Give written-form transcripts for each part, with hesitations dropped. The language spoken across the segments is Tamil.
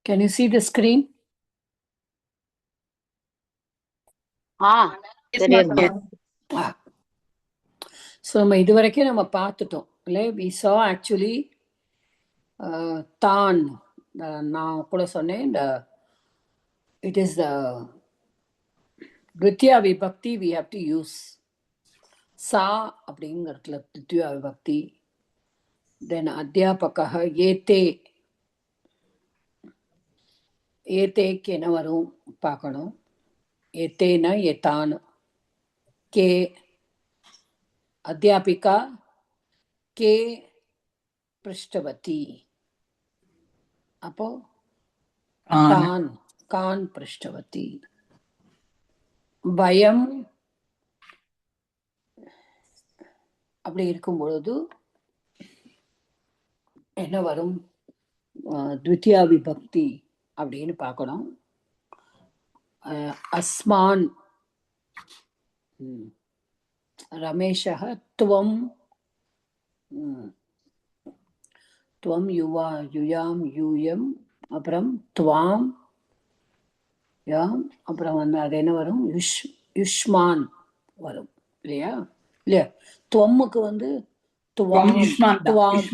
Can you see the screen? So நம்ம இதுவரைக்கும் நம்ம பார்த்துட்டோம் இல்லை? We saw actually தான் நான் கூட சொன்னேன், it is the Dvitiya Vibhakti we have to use. Sa அப்படிங்கிறதுல Dvitiya Vibhakti. Then Adhyapakaha ஏதே ஏதேக்கு என்ன வரும் பார்க்கணும். ஏத்தேனா ஏதான். கே அத்தியாபிகா கே பிருஷ்டவதி. அப்போ கான் கான் பிருஷ்டவதி. பயம் அப்படி இருக்கும் பொழுது என்ன வரும்? த்விதியா விபக்தி அப்படின்னு பார்க்கணும். அஸ்மான் ரமேஷः துவம் துவம் யுவா யுயாம் யூயம் அப்புறம் துவாம் யாம் அப்புறம் வந்து அது என்ன வரும்? யுஷ்மான் வரும் இல்லையா? இல்லையா? துவம்முக்கு வந்து துவாம் துவாம்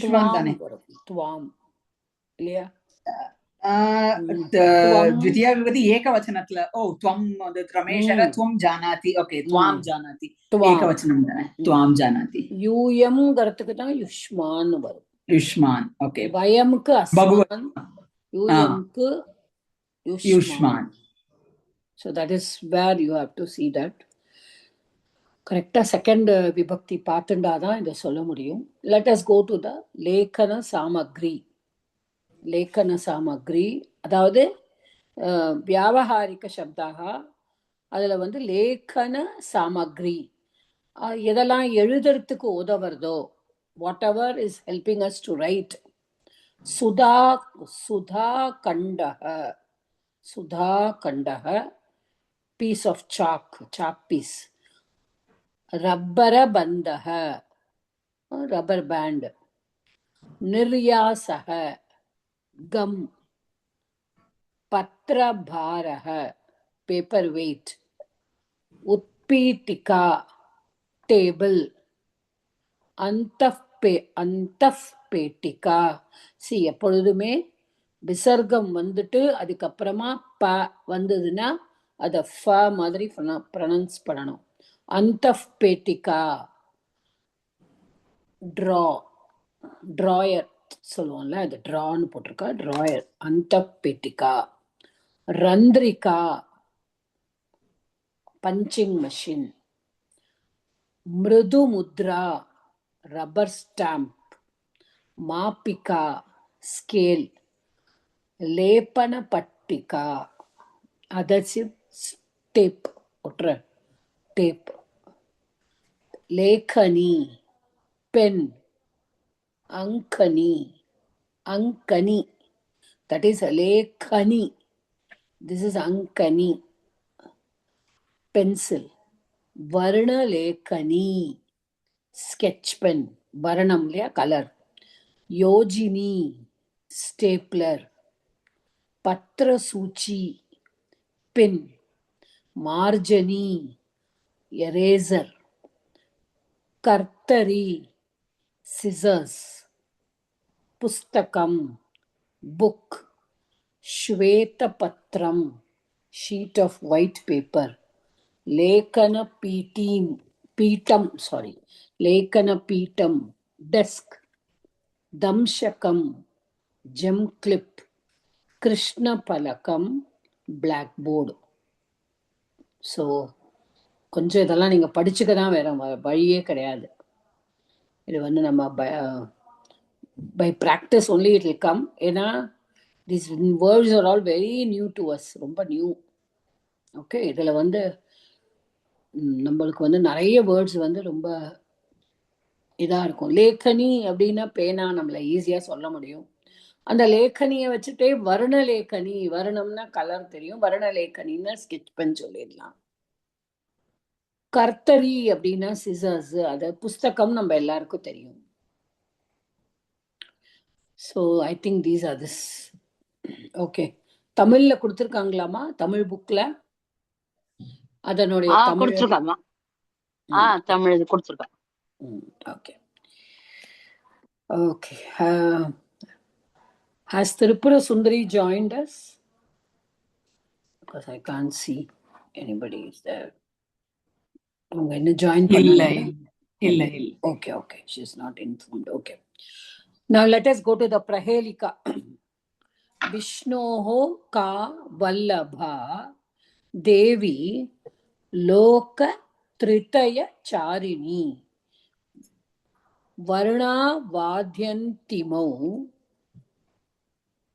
துவாம் வரும். துவாம் இல்லையா? द्वितीया विभक्ति एकवचनत्ल त्वं रमेशः त्वं जानाति. ओके, त्वां जानाति एकवचनं தானே. त्वां जानाति. யூயம் கர்த்துக்கு தான் யுஷ்மான் வரும். யுஷ்மான். Okay. வயம்க்கு அஸ்மான், யூயம்க்கு யுஷ்மான். So that is where you have to see that. கரெக்டா செகண்ட் விபக்தி பார்த்துட்டாதான் இதை சொல்ல முடியும். Let us go to the லேಖன சாமக்ரி. லேಖன சாமக்ரி அதாவது வியாவஹாரிக சப்தாக, அதில் வந்து லேಖன சாமக்ரி எதெல்லாம் எழுதுறதுக்கு உதவுறதோ, whatever is helping us to write. சுதா சுதா கண்டக சுதா கண்டக piece of chalk chalk piece. ரப்பர பந்தக ரப்பர் பேண்ட். நிர்யாசக கம். பத்ரபாரக பேப்பர் வெயிட். உத்பீட்டிகா டேபிள். அந்தஃப் பேட்டிகா. சி எப்பொழுதுமே விசர்க்கம் வந்துட்டு அதுக்கப்புறமா ப வந்ததுன்னா அதை ஃப மாதிரி ப்ரொனவுன்ஸ் பண்ணணும். அந்தஃப் பேட்டிகா. ட்ரா ட்ராயர் சொல்லுவோம்ல, அது ட்ரான்னு போட்டிருக்கா. ட்ராயர். அந்தஃப் பேட்டிகா. ரந்திரிகா பஞ்சிங் மெஷின். மிருது முத்ரா ரப்பர் ஸ்டாம்ப். மாப்பிகா ஸ்கேல். லேபன பட்டிகா அதர்சிவ் டேப் ஒட்டுற டேப். லேಖனி பென். அங்கனி அங்கனி தட் இஸ் லேಖனி. திஸ் இஸ் அங்கனி பென்சில். வர்ணலேಖனி ஸ்கெட்ச் பென். வர்ணம் இல்லையா, கலர். யோஜினி ஸ்டேப்லர். பத்ரசூச்சி பின். மார்ஜனி எரேசர். கர்த்தரி சிசர்ஸ். புஸ்தகம் புக். ஸ்வேதபத்ரம் ஷீட் ஆஃப் ஒயிட் பேப்பர். லேಖன பீட்டம் லேಖன பீட்டம் டெஸ்க். தம்சகம் ஜெம் கிளிப். கிருஷ்ண பலகம் பிளாக் போர்டு. ஸோ கொஞ்சம் இதெல்லாம் நீங்கள் படிச்சுக்க தான், வேற வழியே கிடையாது. இது வந்து நம்ம by practice only it will come. ஏன்னா this words are all very new to us, ரொம்ப நியூ. ஓகே, இதில் வந்து நம்மளுக்கு வந்து நிறைய வேர்ட்ஸ் வந்து ரொம்ப இதாக இருக்கும். லேಖனி அப்படின்னா பேனா, நம்மளை ஈஸியாக சொல்ல முடியும். அந்த லேಖனியை வச்சுட்டே வர்ணலேಖனி, வர்ணம்னா கலர் தெரியும், வர்ணலேಖனின்னா ஸ்கெட்ச் பென் சொல்லிடலாம். கர்த்தரி அப்படின்னா சிசர்ஸ், அது புஸ்தகம் நம்ம எல்லாருக்கும் தெரியும். So I think these are this. Okay. தமிழ்ல கொடுத்திருக்காங்களாமா தமிழ் புக்ல அதனுடைய தமிழ் கொடுத்துருக்காமா தமிழ் இது கொடுத்துருக்கா. Okay okay. Has Tripura Sundari joined us? Because I can't see anybody is there. அவங்க என்ன ஜாயின் பண்ணல. Okay, okay. She is not informed. Okay. Now let us go to the Prahelika. Vishnoho ka vallabha devi loka tritaya charini varna vadyantimau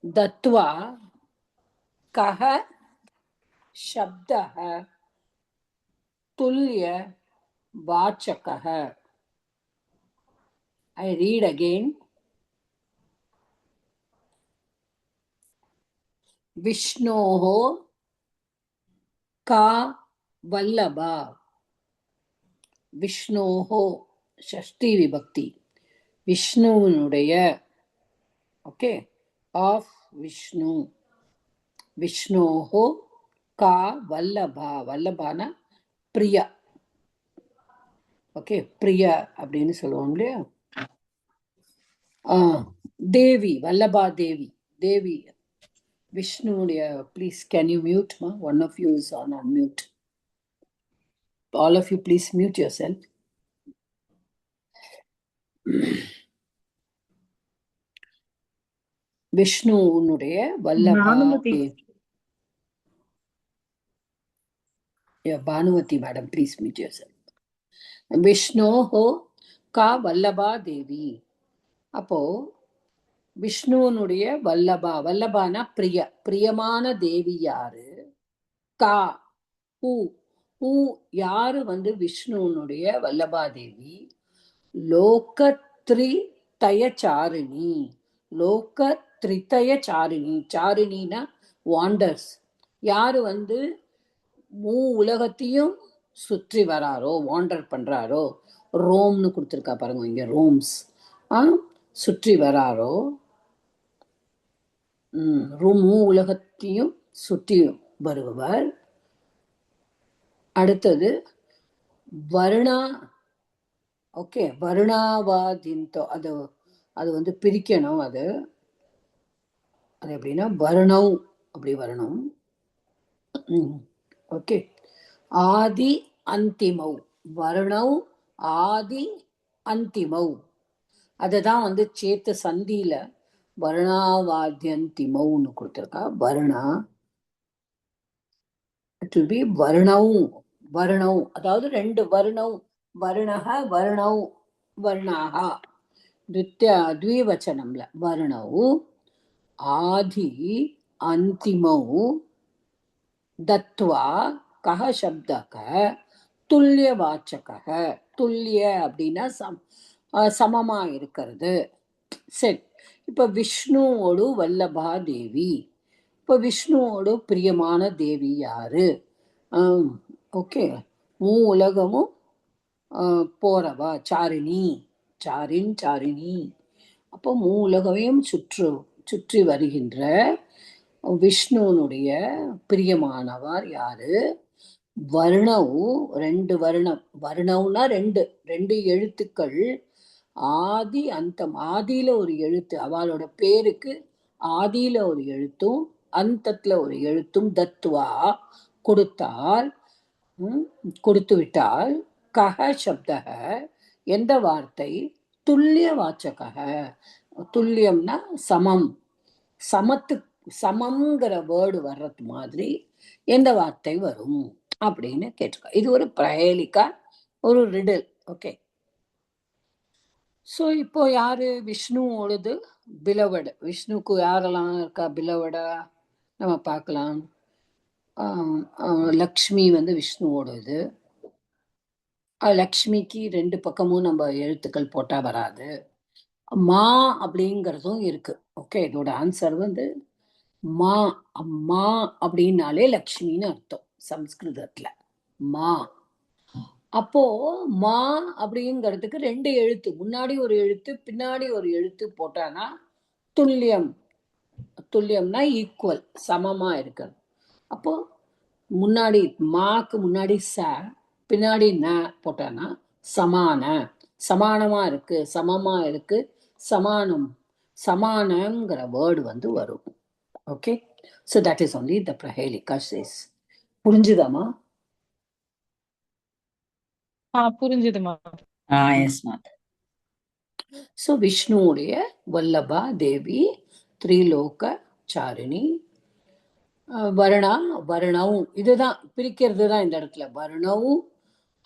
datva kaha shabdaha tulya vachakaha. I read again. Vishnoho ka vallabha. Vishnoho Shashti Vibhakti. Vishnuvunuடைய, okay, of Vishnu. Vishnoho ka vallabha. Vallabhana பிரியா. ஓகே, பிரியா அப்படின்னு சொல்லுவாங்க இல்லையா. தேவி, வல்லபா தேவி. தேவி விஷ்ணுடைய. Please can you mute? One of you is on mute. All of you please mute yourself. விஷ்ணுனுடைய வல்லபா தேவி. Bhanumathi madam, please mute yourself. விஷ்ணோஹோ கா வல்லபா தேவி. அப்போ விஷ்ணுவனுடைய வல்லபா, வல்லபானா பிரிய, பிரியமான தேவி யாரு? கா ஹூ, ஹூ யாரு விஷ்ணுவனுடைய வல்லபா தேவி? லோகத்ரி தயச்சாரிணி. லோக திரிதய சாரிணி. சாரிணினா வாண்டர்ஸ். யாரு மூ உலகத்தையும் சுற்றி வராரோ, வாண்டர் பண்றாரோ. ரோம்னு கொடுத்துருக்கா பாருங்க இங்க, ரோம்ஸ். சுற்றி வராரோ. மூ உலகத்தையும் சுற்றி வருபவர். அடுத்தது வருணா. ஓகே, வருணாவாதின்தோ. அது அது பிரிக்கணும். அது அது எப்படின்னா வருணவ் அப்படி வரணும். ஓகே, ஆதி அந்திமௌ. வருணவ் ஆதி அந்திமௌ. அதுதான் சேத்து சந்தியில வருணாவாத்யந்திமௌன்னு கொடுத்துருக்கா. வருணா, இட் வில் பி வருணவ். வருணவ் அதாவது ரெண்டு வருணவ். வருணக வருணவ் வருணாகா த்விவச்சனம்ல. வருணவ் ஆதி அந்திமௌ தத்வா கஹ சப்தக துல்லியவாச்சக. துல்லிய அப்படின்னா சமமா இருக்கிறது. சரி, இப்ப விஷ்ணுவோடு வல்லபா தேவி. இப்ப விஷ்ணுவோடு பிரியமான தேவி யாரு? ஓகே, மூ உலகமும் போறவா சாரிணி. சாரிணி. அப்போ மூ உலகையும் சுற்றி வருகின்ற விஷ்ணுனுடைய பிரியமானவர் யாரு? வருணவ். ரெண்டு வருணம். வருணவ்னா ரெண்டு எழுத்துக்கள். ஆதி அந்தம். ஆதியில ஒரு எழுத்து, அவளோட பேருக்கு ஆதியில ஒரு எழுத்தும் அந்தத்துல ஒரு எழுத்தும். தத்துவா கொடுத்தால், கொடுத்து விட்டால். கஹ சப்தக எந்த வார்த்தை? துல்லிய வாச்சக. துல்லியம்னா சமம். சமம்ங்கிற வேர்டு வர்றது மாதிரி எந்த வார்த்தை வரும் அப்படின்னு கேட்டிருக்கா. இது ஒரு பிரஹேலிகா, ஒரு ரிடில். ஓகே, ஸோ இப்போ யாரு விஷ்ணுவோடது? பிலவடு. விஷ்ணுக்கு யாரெல்லாம் இருக்கா பிலவடா நம்ம பார்க்கலாம். லக்ஷ்மி விஷ்ணுவோடது. லக்ஷ்மிக்கு ரெண்டு பக்கமும் நம்ம எழுத்துக்கள் போட்டா வராது. மா அப்படிங்கிறதும் இருக்கு. ஓகே, இதோட ஆன்சர் மா. மா அப்படின்னாலே லக்ஷ்மின்னு அர்த்தம் சம்ஸ்கிருதத்துல. மா. அப்போ மா அப்படிங்கிறதுக்கு ரெண்டு எழுத்து, முன்னாடி ஒரு எழுத்து பின்னாடி ஒரு எழுத்து போட்டானா துல்லியம், துல்லியம்னா ஈக்குவல், சமமா இருக்கிறது. அப்போ முன்னாடி மாக்கு முன்னாடி ச பின்னாடி ந போட்டானா சமான, சமானமா இருக்கு, சமமா இருக்கு, சமானம், சமானம்ங்கிற வேர்டு வந்து வரும். Okay, so that is only the பிரஹேலிகா சேஸ். புரிஞ்சுதாமா? புரிஞ்சுதுமா. எஸ் மாதா. ஸோ விஷ்ணுவுடைய வல்லபா தேவி திரிலோக சாரிணி. வருணா வருணவும், இதுதான் பிரிக்கிறது தான் இந்த இடத்துல. வருணவும்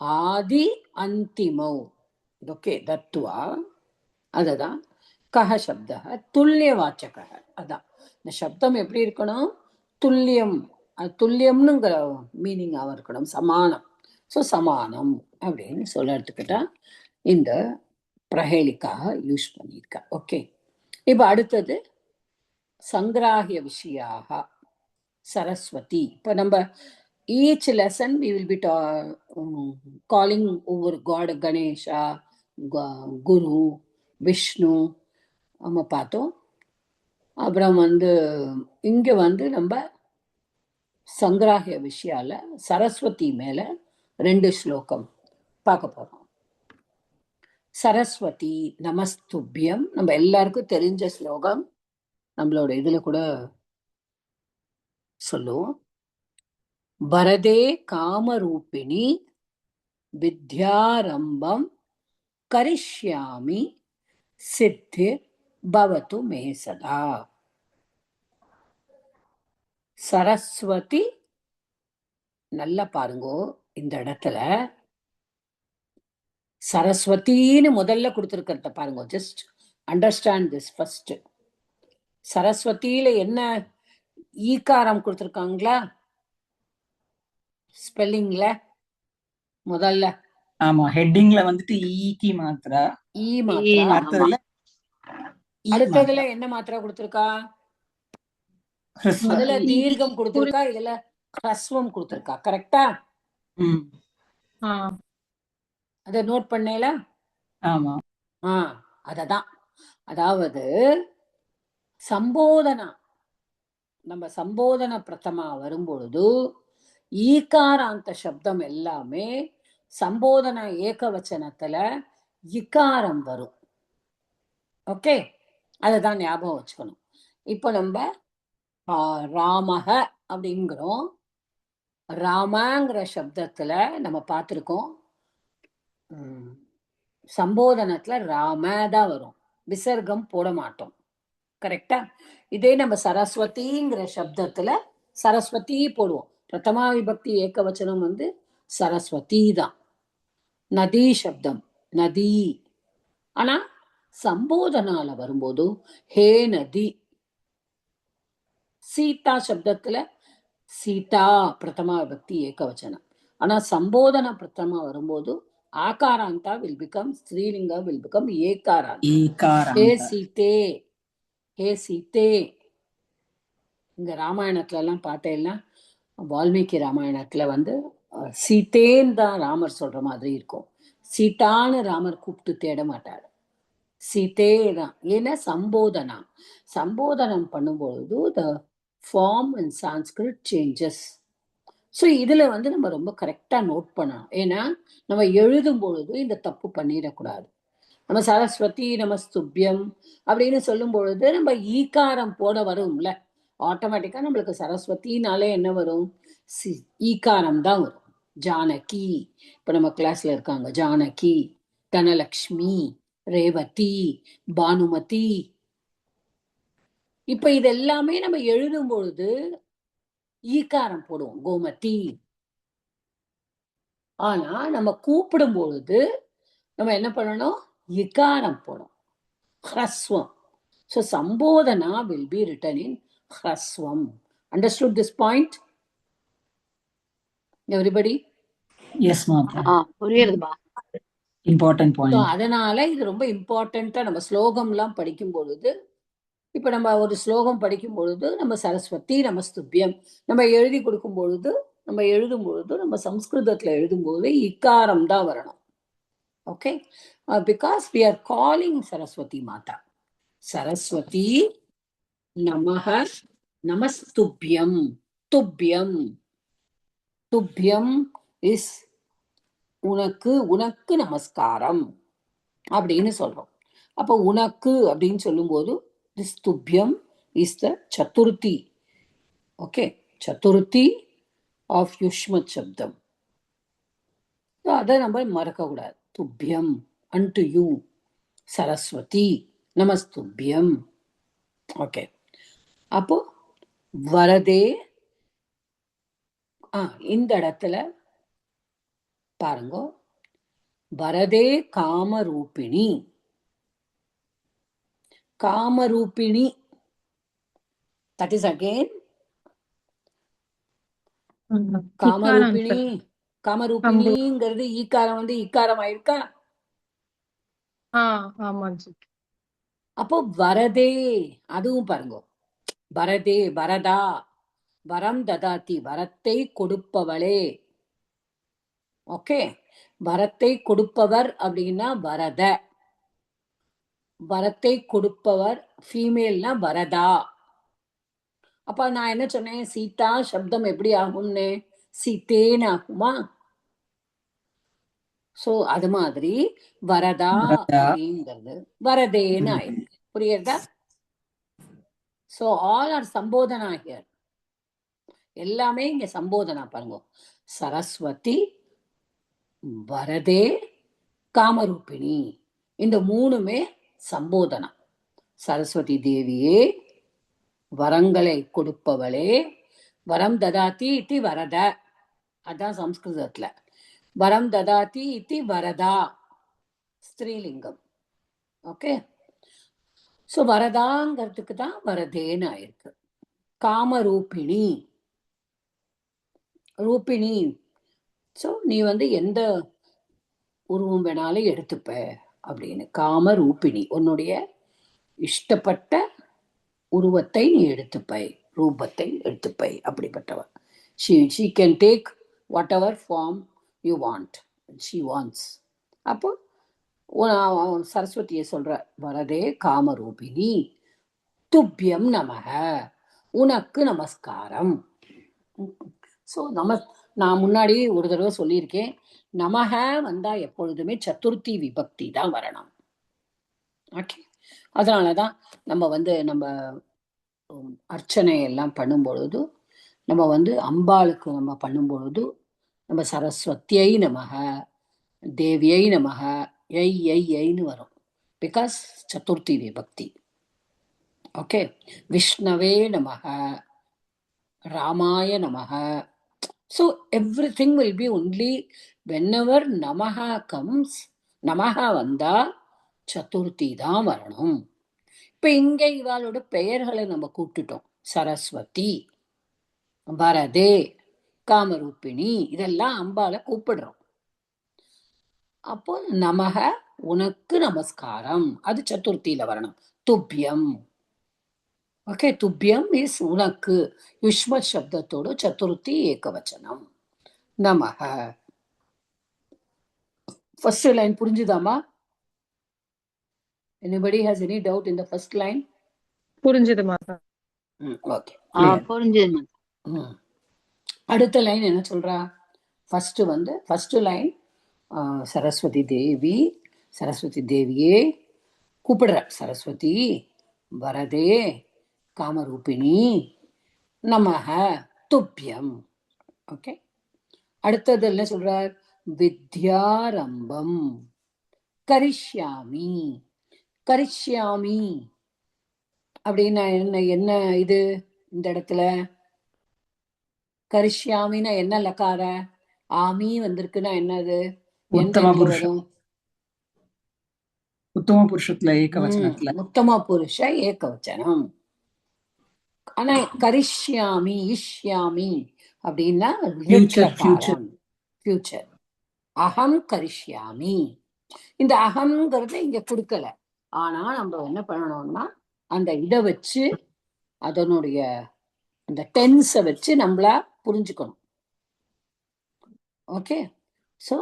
ஆதி அந்திமௌ. ஓகே, தத்துவா அதுதான். கஹ சப்த துல்லிய வாச்சக. அதான் இந்த சப்தம் எப்படி இருக்கணும்? துல்லியம், துல்லியம்னுங்கிற மீனிங்காக இருக்கணும், சமானம். ஸோ சமானம் அப்படின்னு சொல்ல எடுத்துக்கிட்டா இந்த பிரஹேலிக்காக யூஸ் பண்ணியிருக்கா. ஓகே, இப்போ அடுத்தது சங்கிராகிய விஷயாக சரஸ்வதி. இப்போ நம்ம each lesson we will be calling over God, Ganesha, Guru, Vishnu நம்ம பார்த்தோம். அப்புறம் வந்து இங்க வந்து நம்ம சங்கிராகிய விஷயால சரஸ்வதி மேல 2 ஸ்லோகம் பார்க்க போறோம். சரஸ்வதி நமஸ்துபியம் நம்ம எல்லாருக்கும் தெரிஞ்ச ஸ்லோகம், நம்மளோட இதுல கூட சொல்லுவோம். வரதே காமரூபிணி வித்யாரம்பம் கரிஷ்யாமி சித்தி பவது மே சதா. சரஸ்வதி, நல்லா பாருங்கோ இந்த இடத்துல சரஸ்வதின்னு முதல்ல கொடுத்துருக்கிறத பாருங்க. Just understand this first. சரஸ்வதியில என்ன ஈகாரம் கொடுத்துருக்காங்களா ஸ்பெல்லிங்ல? முதல்ல ஆமா, ஹெட்டிங்ல வந்துட்டு ஈக்கி மாத்திரா, ஈ மாத்திரா. அடுத்ததுல அடுத்ததுல என்ன மாத்திரா கொடுத்துருக்கா? அதுல தீர்க்கம் கொடுத்துருக்கா, இதுல ஹ்ரஸ்வம் கொடுத்துருக்கா. கரெக்டா? அத நோட் பண்ணல? ஆமா. அததான். அதாவது சம்போதனா, நம்ம சம்போதன பிரதமா வரும்பொழுது ஈகாராந்த சப்தம் எல்லாமே சம்போதன ஏகவச்சனத்துல இக்காரம் வரும். ஓகே, அதுதான் ஞாபகம் வச்சுக்கணும். இப்போ நம்ம ராமக அப்படிங்கிறோம். ராமங்கிற சப்தத்துல நம்ம பார்த்துருக்கோம், சம்போதனத்துல ராமதான் வரும், விசர்க்கம் போட மாட்டோம். கரெக்டா? இதே நம்ம சரஸ்வதிங்கிற சப்தத்துல சரஸ்வதி போடுவோம். பிரதமா விபக்தி ஏகவச்சனம் வந்து சரஸ்வதி தான். நதி சப்தம் நதி. ஆனா சம்போதனால வரும்போது ஹே நதி. சீதா சப்தத்துல சீதா பிரதமா விபக்தி ஏகவச்சனம். ஆனா சம்போதன பிரதமா வரும்போது ஆகாராந்தா வில் பிகம், ஸ்ரீலிங்கா வில் பிகம் ஏகாராந்தா. ஹே சீதே, ஹே சீதே. இங்க ராமாயணத்துல எல்லாம் பார்த்தேன்னா, வால்மீகி ராமாயணத்துல வந்து சீதேன்னு தான் ராமர் சொல்ற மாதிரி இருக்கும். சீதான்னு ராமர் கூப்பிட்டு தேட மாட்டார், சீதே தான். ஏன்னா சம்போதனா, சம்போதனம் பண்ணும்பொழுது the form in Sanskrit changes. So இதுல வந்து நம்ம ரொம்ப கரெக்டா நோட் பண்ணணும். ஏன்னா நம்ம எழுதும் பொழுது இந்த தப்பு பண்ணிடக்கூடாது. நம்ம சரஸ்வதி நமஸ்துபியம் அப்படின்னு சொல்லும் பொழுது நம்ம ஈகாரம் போட வரும்ல, ஆட்டோமேட்டிக்கா நம்மளுக்கு சரஸ்வதினாலே என்ன வரும்? ஈகாரம் தான் வரும். ஜானகி, இப்ப நம்ம கிளாஸ்ல இருக்காங்க, ஜானகி, தனலக்ஷ்மி, ரேவதி, பானுமதி. இப்ப இது எல்லாமே நம்ம எழுதும் பொழுது ஈகாரம் போடுவோம், கோமதி. ஆனா நம்ம கூப்பிடும் பொழுது நம்ம என்ன பண்ணணும்? இகாரம் போடும், ஹ்ரஸ்வம். So Sambodhana will be written in Hraswam. Understood this point? Everybody? Yes, Mata. புரியுதுமா. Important point. அதனால இது ரொம்ப இம்பார்ட்டண்டா நம்ம ஸ்லோகம்லாம் படிக்கும் பொழுது, இப்ப நம்ம ஒரு ஸ்லோகம் படிக்கும் பொழுது நம்ம சரஸ்வதி நமஸ்துபியம் நம்ம எழுதி கொடுக்கும் பொழுது, நம்ம எழுதும் பொழுது நம்ம சம்ஸ்கிருதத்துல எழுதும் போது இக்காரம் தான் வரணும். Okay, because we are calling Saraswati Mata. Saraswati நமஹ நமஸ்துப்யம். துப்யம். துப்யம் இஸ் உனக்கு, உனக்கு நமஸ்காரம் அப்படின்னு சொல்றோம். அப்ப உனக்கு அப்படின்னு சொல்லும்போது திஸ் துப்யம் இஸ் த சதுர்த்தி. ஓகே, சதுர்த்தி ஆஃப் யுஷ்மத் சப்தம். அதை நம்ம மறக்க கூடாது. துப்யம் அன்டு யூ சரஸ்வதி நமஸ்துப்யம். ஓகே, அப்போ வரதே இந்த இடத்துல பாருங்க, வரதே காமரூபிணி. காமரூபிணி, தட் இஸ் அகெயின் காமரூபிணி. காமரூபிணிங்கிறது ஈக்காரம் வந்து ஈக்காரம் ஆயிருக்கா? ஆமாஜி. அப்போ வரதே, அதுவும் பாருங்க, வரதே வரதா, வரம் ததாதி, வரத்தை கொடுப்பவளே. ஓகே, வரத்தை கொடுப்பவர் அப்படின்னா வரத, வரத்தை கொடுப்பவர் ஃபீமேல்னா வரதா. அப்ப நான் என்ன சொன்னேன், சீதா சப்தம் எப்படி ஆகும்னு, சீத்தேன்னு ஆகுமா? சோ அது மாதிரி வரதா அப்படிங்கிறது வரதேன்னு ஆயிருக்கு. புரியுதா? சோ ஆல் ஆர் சம்போதனா ஹியர். எல்லாமே இங்க சம்போதனா. பாருங்க, சரஸ்வதி, வரதே, காமரூபிணி, இந்த மூணுமே சம்போதனா. சரஸ்வதி தேவியே, வரங்களை கொடுப்பவளே, வரம் ததாதி இத்தி வரத, அதான் சம்ஸ்கிருதத்துல. வரம் ததாதி இத்தி வரதா, ஸ்திரீலிங்கம். ஓகே, சோ வரதாங்கிறதுக்கு தான் வரதேன்னு ஆயிருக்கு. காமரூபிணி, ரூபிணி. சோ நீ வந்து எந்த உருவம் வேணாலும் எடுத்துப்ப அப்படின்னு. காமரூபிணி, உன்னுடைய இஷ்டப்பட்ட உருவத்தை நீ எடுத்துப்பை, ரூபத்தை எடுத்துப்பை, அப்படிப்பட்டவள். she can take whatever form you want, she wants. அப்போ சரஸ்வதியை சொல்ற, வரதே காமரூபிணி, துப்யம் நமக, உனக்கு நமஸ்காரம். ஸோ நான் முன்னாடி ஒரு தடவை சொல்லியிருக்கேன், நமக வந்தா எப்பொழுதுமே சதுர்த்தி விபக்தி தான் வரணும். ஓகே, அதனாலதான் நம்ம வந்து நம்ம அர்ச்சனை எல்லாம் பண்ணும் பொழுது, நம்ம வந்து அம்பாளுக்கு நம்ம பண்ணும் பொழுது நம்ம சரஸ்வத்தியை நமக, தேவியை நமக, ஐன்னு வரும். பிகாஸ் சதுர்த்தி விபக்தி. ஓகே, விஷ்ணவே நமக, ராமாய நமக. So everything will be only whenever namaha comes, namaha வந்தா சதுர்த்தி தான் வரணும். இப்ப இங்க இவாளோட பெயர்களை நம்ம கூப்பிட்டுட்டோம். சரஸ்வதி, வரதே, காமரூபிணி, இதெல்லாம் அம்பால கூப்பிடுறோம். அப்போ நமக, உனக்கு நமஸ்காரம், அது சதுர்த்தியில வரணும். துப்யம். ஓகே, துப்யம் இஸ் உனக்கு, யுஷ்ம சப்தத்தோட சதுர்த்தி ஏகவச்சனம். நமக. ஃபர்ஸ்ட் லைன் புரிஞ்சுதாமா? Anybody has any doubt in the first line? புரிஞ்சுதுமா. ஓகே, புரிஞ்சுதுமா. அடுத்த லைன் என்ன சொல்றா? ஃபர்ஸ்ட் லைன் சரஸ்வதி தேவி, சரஸ்வதி தேவியே கூப்பிடுற, சரஸ்வதி, வரதே, காமரூபிணி, நமக, துப்யம். ஓகே, அடுத்தது என்ன சொல்றார்? வித்யாரம்பம் கரிஷ்யாமி. கரிஷ்யாமி அப்படின்னா என்ன? என்ன இது இந்த இடத்துல? கரிஷ்யாமின்னா என்ன லக்கார? ஆமி வந்திருக்குன்னா என்னது? உத்தம புருஷம். உத்தம புருஷத்துல ஏகவச்சனத்துல. உத்தம புருஷ ஏகவச்சனம். ஆனா கரிஷ்யாமி, இஷ்யாமி அப்படின்னா ஃபியூச்சர். அகம் கரிஷ்யாமி. இந்த அகம்ங்கிறத இங்க கொடுக்கல. ஆனா நம்ம என்ன பண்ணணும்னா அந்த இதை வச்சு, அதனுடைய அந்த டென்ஸை வச்சு நம்மள புரிஞ்சுக்கணும். ஓகே, சோ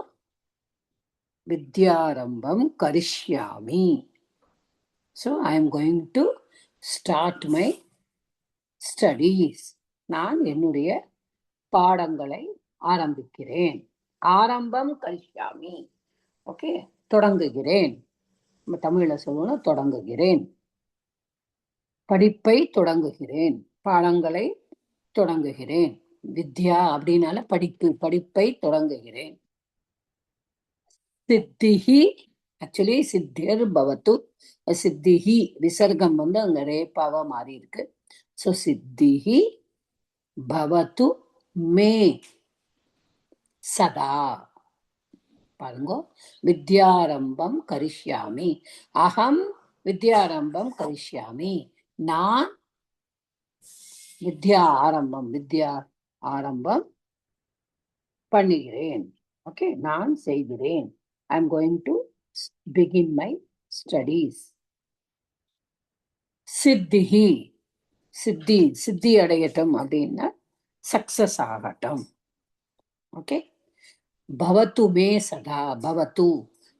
வித்யாரம்பம் கரிஷ்யாமி. So I am going to start my studies. நான் என்னுடைய பாடங்களை ஆரம்பிக்கிறேன். ஆரம்பம் கரிஷ்யாமி. ஓகே, தொடங்குகிறேன். நம்ம தமிழ்ல சொல்லணும், தொடங்குகிறேன். படிப்பை தொடங்குகிறேன், பாடங்களை தொடங்குகிறேன். வித்யா அப்படின்னால படிப்பு, படிப்பை தொடங்குகிறேன். சித்திஹி, ஆக்சுவலி சித்தியர் பவத்து, சித்திஹி விசர்க்கம் வந்து அங்க ரேப்பாவா மாறி இருக்கு. ஸோ சித்திஹி பவத்து மே சதா. பாருங்க, வித்யாரம்பம் கரிஷ்யாமி. அகம் வித்யாரம்பம் கரிஷ்யாமி. நான் வித்யா ஆரம்பம் பண்ணுகிறேன். ஓகே, நான் செய்கிறேன். I am going to begin my studies. சித்திஹி, சித்தி அடையட்டும் அப்படின்னா சக்சஸ் ஆகட்டும். ஓகே, பவத்து மே சதா.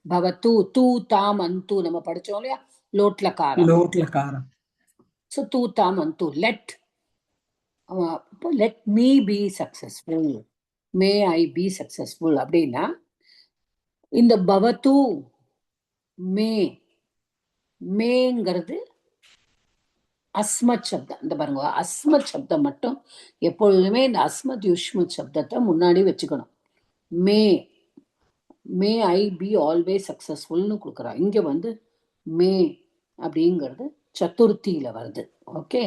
பவத்து தூ தாம் அந்து நம்ம படிச்சோம் இல்லையா, லோட்லகாரம். ஸோ தூ தாம் அந்து, let me be successful, may I be successful அப்படின்னா இந்த பவத்து மேங்கிறது அஸ்மத் சப்தம். இந்த பாருங்க, அஸ்மத் சப்தம் மட்டும் எப்பொழுதுமே இந்த அஸ்மத் யுஷ்மத் சப்தத்தை முன்னாடி வச்சுக்கணும். மே ஐ பி ஆல்வேஸ் சக்சஸ்ஃபுல்னு கொடுக்குறா. இங்க வந்து மே அப்படிங்கிறது சதுர்த்தியில வருது. ஓகே,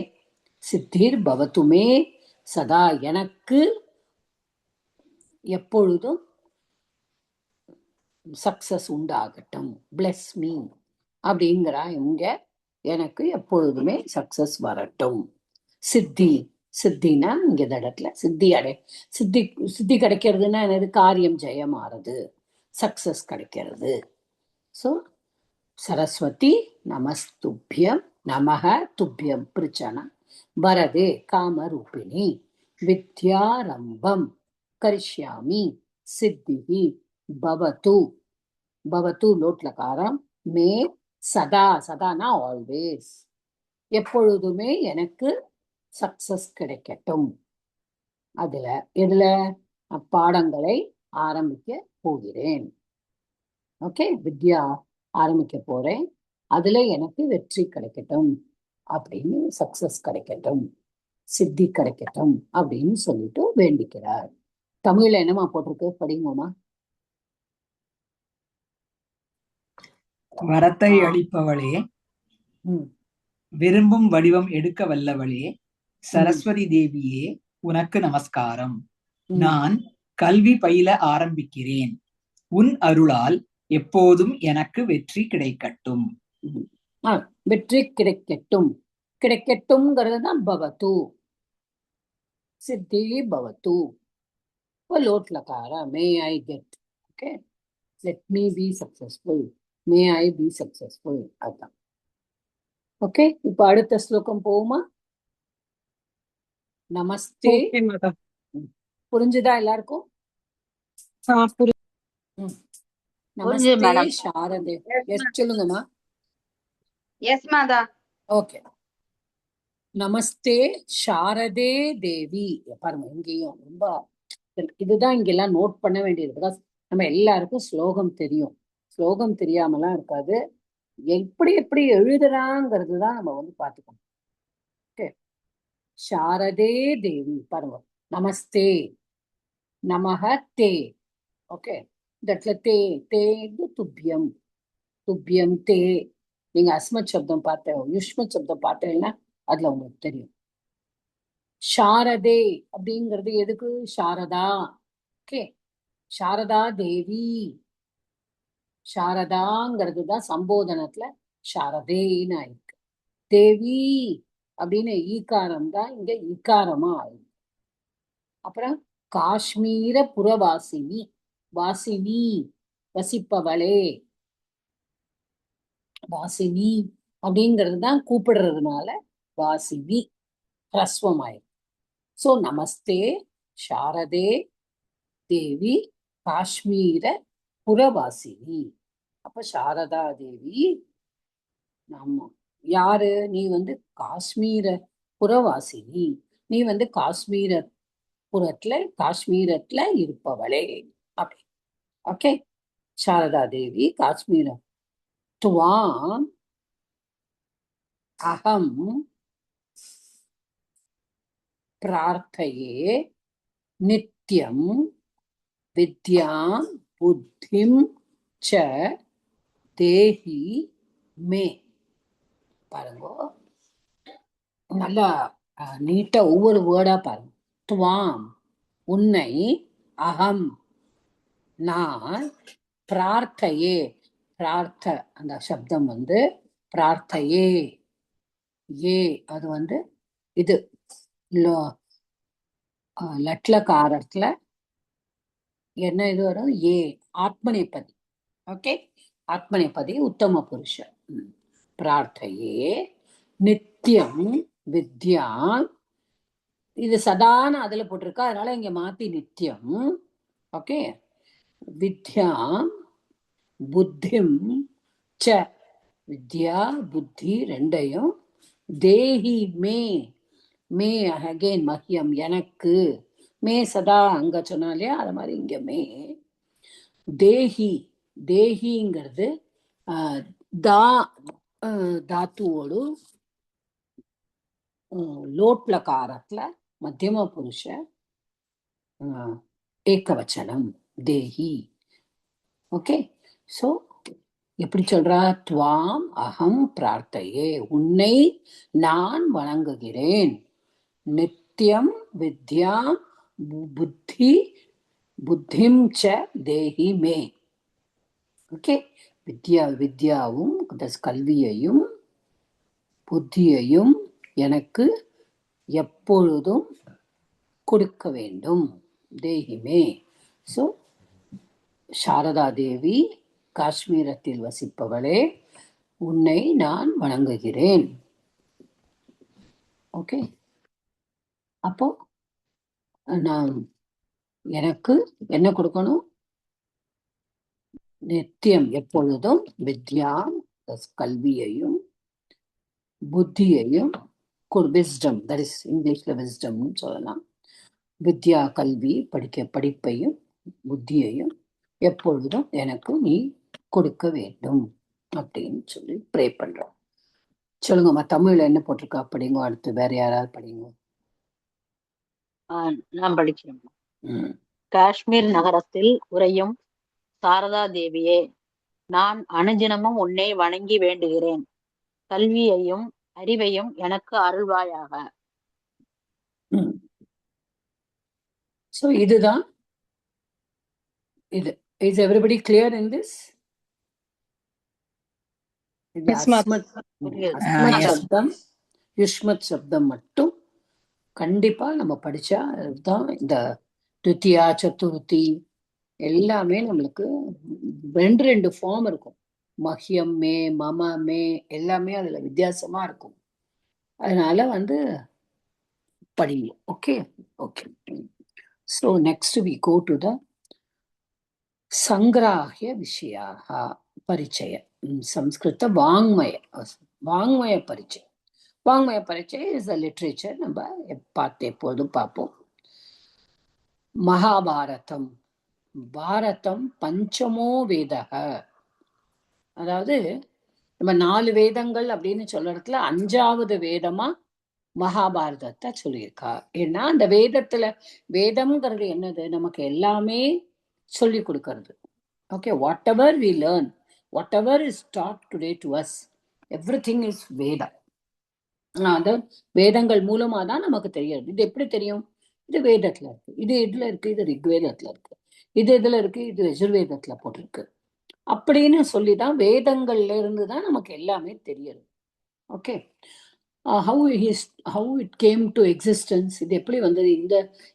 சித்திர் பவத்துமே சதா, எனக்கு எப்பொழுதும் சக்சஸ் உண்டாகட்டும். பிளஸ் மீ அப்படிங்கிறா இங்க, எனக்கு எப்பொழுதுமே சக்சஸ் வரட்டும். சித்தினா இங்க இந்த இடத்துல சித்தி கிடைக்கிறதுன்னா என்னது, காரியம் ஜெயமாறது, சக்சஸ் கிடைக்கிறது. ஸோ சரஸ்வதி நமஸ்துபியம், நமஹ துபியம் பிரிச்சன, வரதே காமரூபிணி, வித்யாரம்பம் கரிஷ்யாமி, சித்திஹி பவத்து லோட்லகாரம், மே சதானா ஆல்வேஸ், எப்பொழுதுமே எனக்கு சக்சஸ் கிடைக்கட்டும். இதுல பாடங்களை ஆரம்பிக்க போகிறேன். ஓகே, வித்யா ஆரம்பிக்க போறேன், அதுல எனக்கு வெற்றி கிடைக்கட்டும் அப்படின்னு, சக்சஸ் கிடைக்கட்டும், சித்தி கிடைக்கட்டும் அப்படின்னு சொல்லிட்டு வேண்டிக்கிறார். தமிழ்ல என்னமா போட்டிருக்கு, படிங்கம்மா. வரத்தை அளிப்பவளே, விரும்பும் வடிவம் எடுக்க வல்லவளே, சரஸ்வதி தேவியே உனக்கு நமஸ்காரம். நான் கல்வி பயில ஆரம்பிக்கிறேன். உன் அருளால் எப்போதும் எனக்கு வெற்றி கிடைக்கட்டும். வெற்றி கிடைக்கட்டும்ங்கிறது தான் பவத்து. சித்தி பவத்து, லோட்லகார, may I get. Okay, let me be successful, may I be successful, அதுதான். ஓகே, இப்ப அடுத்த ஸ்லோகம் போகுமா? நமஸ்தே. புரிஞ்சுதா எல்லாருக்கும்? நமஸ்தே சாரதே. எஸ் சொல்லுங்கம்மா. எஸ் மாதா. ஓகே, நமஸ்தே சாரதே தேவி. பாருங்க, இங்கேயும் ரொம்ப இதுதான் இங்கெல்லாம் நோட் பண்ண வேண்டியது. பிகாஸ் நம்ம எல்லாருக்கும் ஸ்லோகம் தெரியும், ஸ்லோகம் தெரியாமலாம் இருக்காது. எப்படி எழுதுறாங்கிறது தான் நம்ம வந்து பார்த்துக்கணும். ஓகே, சாரதே தேவி. பாருங்க, நமஸ்தே, நமஹ தே. ஓகே, இந்த இடத்துல தே துப்பியம் தே. நீங்க அஸ்மத் சப்தம் பார்த்தேன், யுஷ்மத் சப்தம் பார்த்தேன்னா அதுல உங்களுக்கு தெரியும். சாரதே அப்படிங்கிறது எதுக்கு, சாரதா. ஓகே, சாரதா தேவி. சாரதாங்கிறது தான் சம்போதனத்துல சாரதேன்னு ஆயிருக்கு. தேவி அப்படின்னு ஈகாரம் தான் இங்க ஈகாரமா ஆயிருக்கு. அப்புறம் காஷ்மீர புறவாசினி, வாசினி வசிப்பவளே, வாசினி அப்படிங்கிறது தான் கூப்பிடுறதுனால வாசினி ஹ்ரஸ்வமாயிருக்கு. ஸோ நமஸ்தே சாரதே தேவி காஷ்மீர புறவாசினி. அப்ப சாரதா தேவி ஆமா. யாரு நீ? காஷ்மீர புறவாசினி. நீ காஷ்மீரத்துல இருப்பவளே. அப்படி. ஓகே. சாரதா தேவி காஷ்மீர. துவாம் அகம் பிரார்த்தையே நித்யம் வித்யாம் புத்திம் ச தேஹி மே. பாருங்க, நல்லா நீட்டா ஒவ்வொரு வேர்டா பாருங்க. துவாம் உன்னை, அகம் நான், பிரார்த்தையே அந்த சப்தம் பிரார்த்தையே ஏ அது இது லட்லகாரத்துல என்ன இது வரும்? ஏ ஆத்மநேபதி. ஓகே, ஆத்மநேபதி உத்தம புருஷ. பிரார்த்தையே நித்தியம் வித்யா. இது சதான அதுல போட்டிருக்கா, அதனால இங்க மாத்தி நித்தியம். ஓகே. வித்யா புத்திம் ச, வித்யா புத்தி ரெண்டையும், தேஹி மே, மே அகேன் மஹ்யம் எனக்கு, மே சதா அங்க சொன்னாலே அது மாதிரி இங்க மே. தேஹி, தேஹிங்கிறது தாத்துவோடு லோட்லகாரத்துல மத்தியம புருஷ ஏகவச்சனம் தேஹி. ஓகே. சோ எப்படி சொல்றா? துவாம் அகம் பிரார்த்தையே, உன்னை நான் வணங்குகிறேன். நித்தியம் வித்யாம் புத்திம் ச தேஹி மே. ஓகே. வித்யாவும் கல்வியையும் புத்தியையும் எனக்கு எப்பொழுதும் கொடுக்க வேண்டும். தேஹிமே. சோ சாரதா தேவி காஷ்மீரத்தில் வசிப்பவளே, உன்னை நான் வணங்குகிறேன். ஓகே. அப்போ நான் எனக்கு என்ன கொடுக்கணும்? நித்தியம் எப்பொழுதும் வித்யாம் கல்வியையும் புத்தியையும், விஸ்டம், தட் இஸ் இங்கிலீஷ்ல விஸ்டம்னு சொல்லலாம். வித்யா கல்வி படிப்பையும் புத்தியையும் எப்பொழுதும் எனக்கு நீ கொடுக்க வேண்டும் அப்படின்னு சொல்லி ப்ரே பண்றோம். சொல்லுங்கம்மா, தமிழ்ல என்ன போட்டிருக்கா படிங்க. அடுத்து வேற யாராவது படிங்க. நான் படிக்கிறேன். காஷ்மீர் நகரத்தில் உறையும் சாரதா தேவியே, நான் அனுதினமும் உன்னை வணங்கி வேண்டுகிறேன். கல்வியையும் அறிவையும் எனக்கு அருள்வாயாக. சோ இதுதான் இது. Is everybody clear in this? சப்தம் யுஷ்மத் சப்தம் மட்டும் கண்டிப்பா நம்ம படிச்சா அதுதான். இந்த துத்தியா சதுர்த்தி எல்லாமே நம்மளுக்கு ரெண்டு ஃபார்ம் இருக்கும். மஹ்யம் மே, மம மே எல்லாமே அதுல வித்தியாசமா இருக்கும். அதனால படிங்க. Okay. Okay. So next we go to the Sangrahya Vishayaha Parichaya. Samskrita Vangmaya Parichaya. Vangmaya Parichaya is a literature. நம்ம எப்போதும் பார்ப்போம். மகாபாரதம், பாரதம் பஞ்சமோ வேதக. அதாவது நம்ம 4 வேதங்கள் அப்படின்னு சொல்ற இடத்துல 5வது வேதமா மகாபாரதத்தை சொல்லியிருக்கா. ஏன்னா அந்த வேதம்ங்கிறது என்னது? நமக்கு எல்லாமே சொல்லி கொடுக்கறது. Okay. Whatever we learn, whatever is that today to us, everything is Veda. அந்த வேதங்கள் மூலமா தான் நமக்கு தெரியாது. இது எப்படி தெரியும்? இது வேதத்துல இருக்கு, இது இதுல இருக்கு, இது ரிக்வேதத்துல இருக்கு, இது இதுல இருக்கு, இது யஜுர்வேதத்துல போட்டிருக்கு அப்படின்னு சொல்லிதான் வேதங்கள்ல இருந்துதான் நமக்கு எல்லாமே தெரியுது. Okay. how it came to existence, இது எப்படி வந்தது,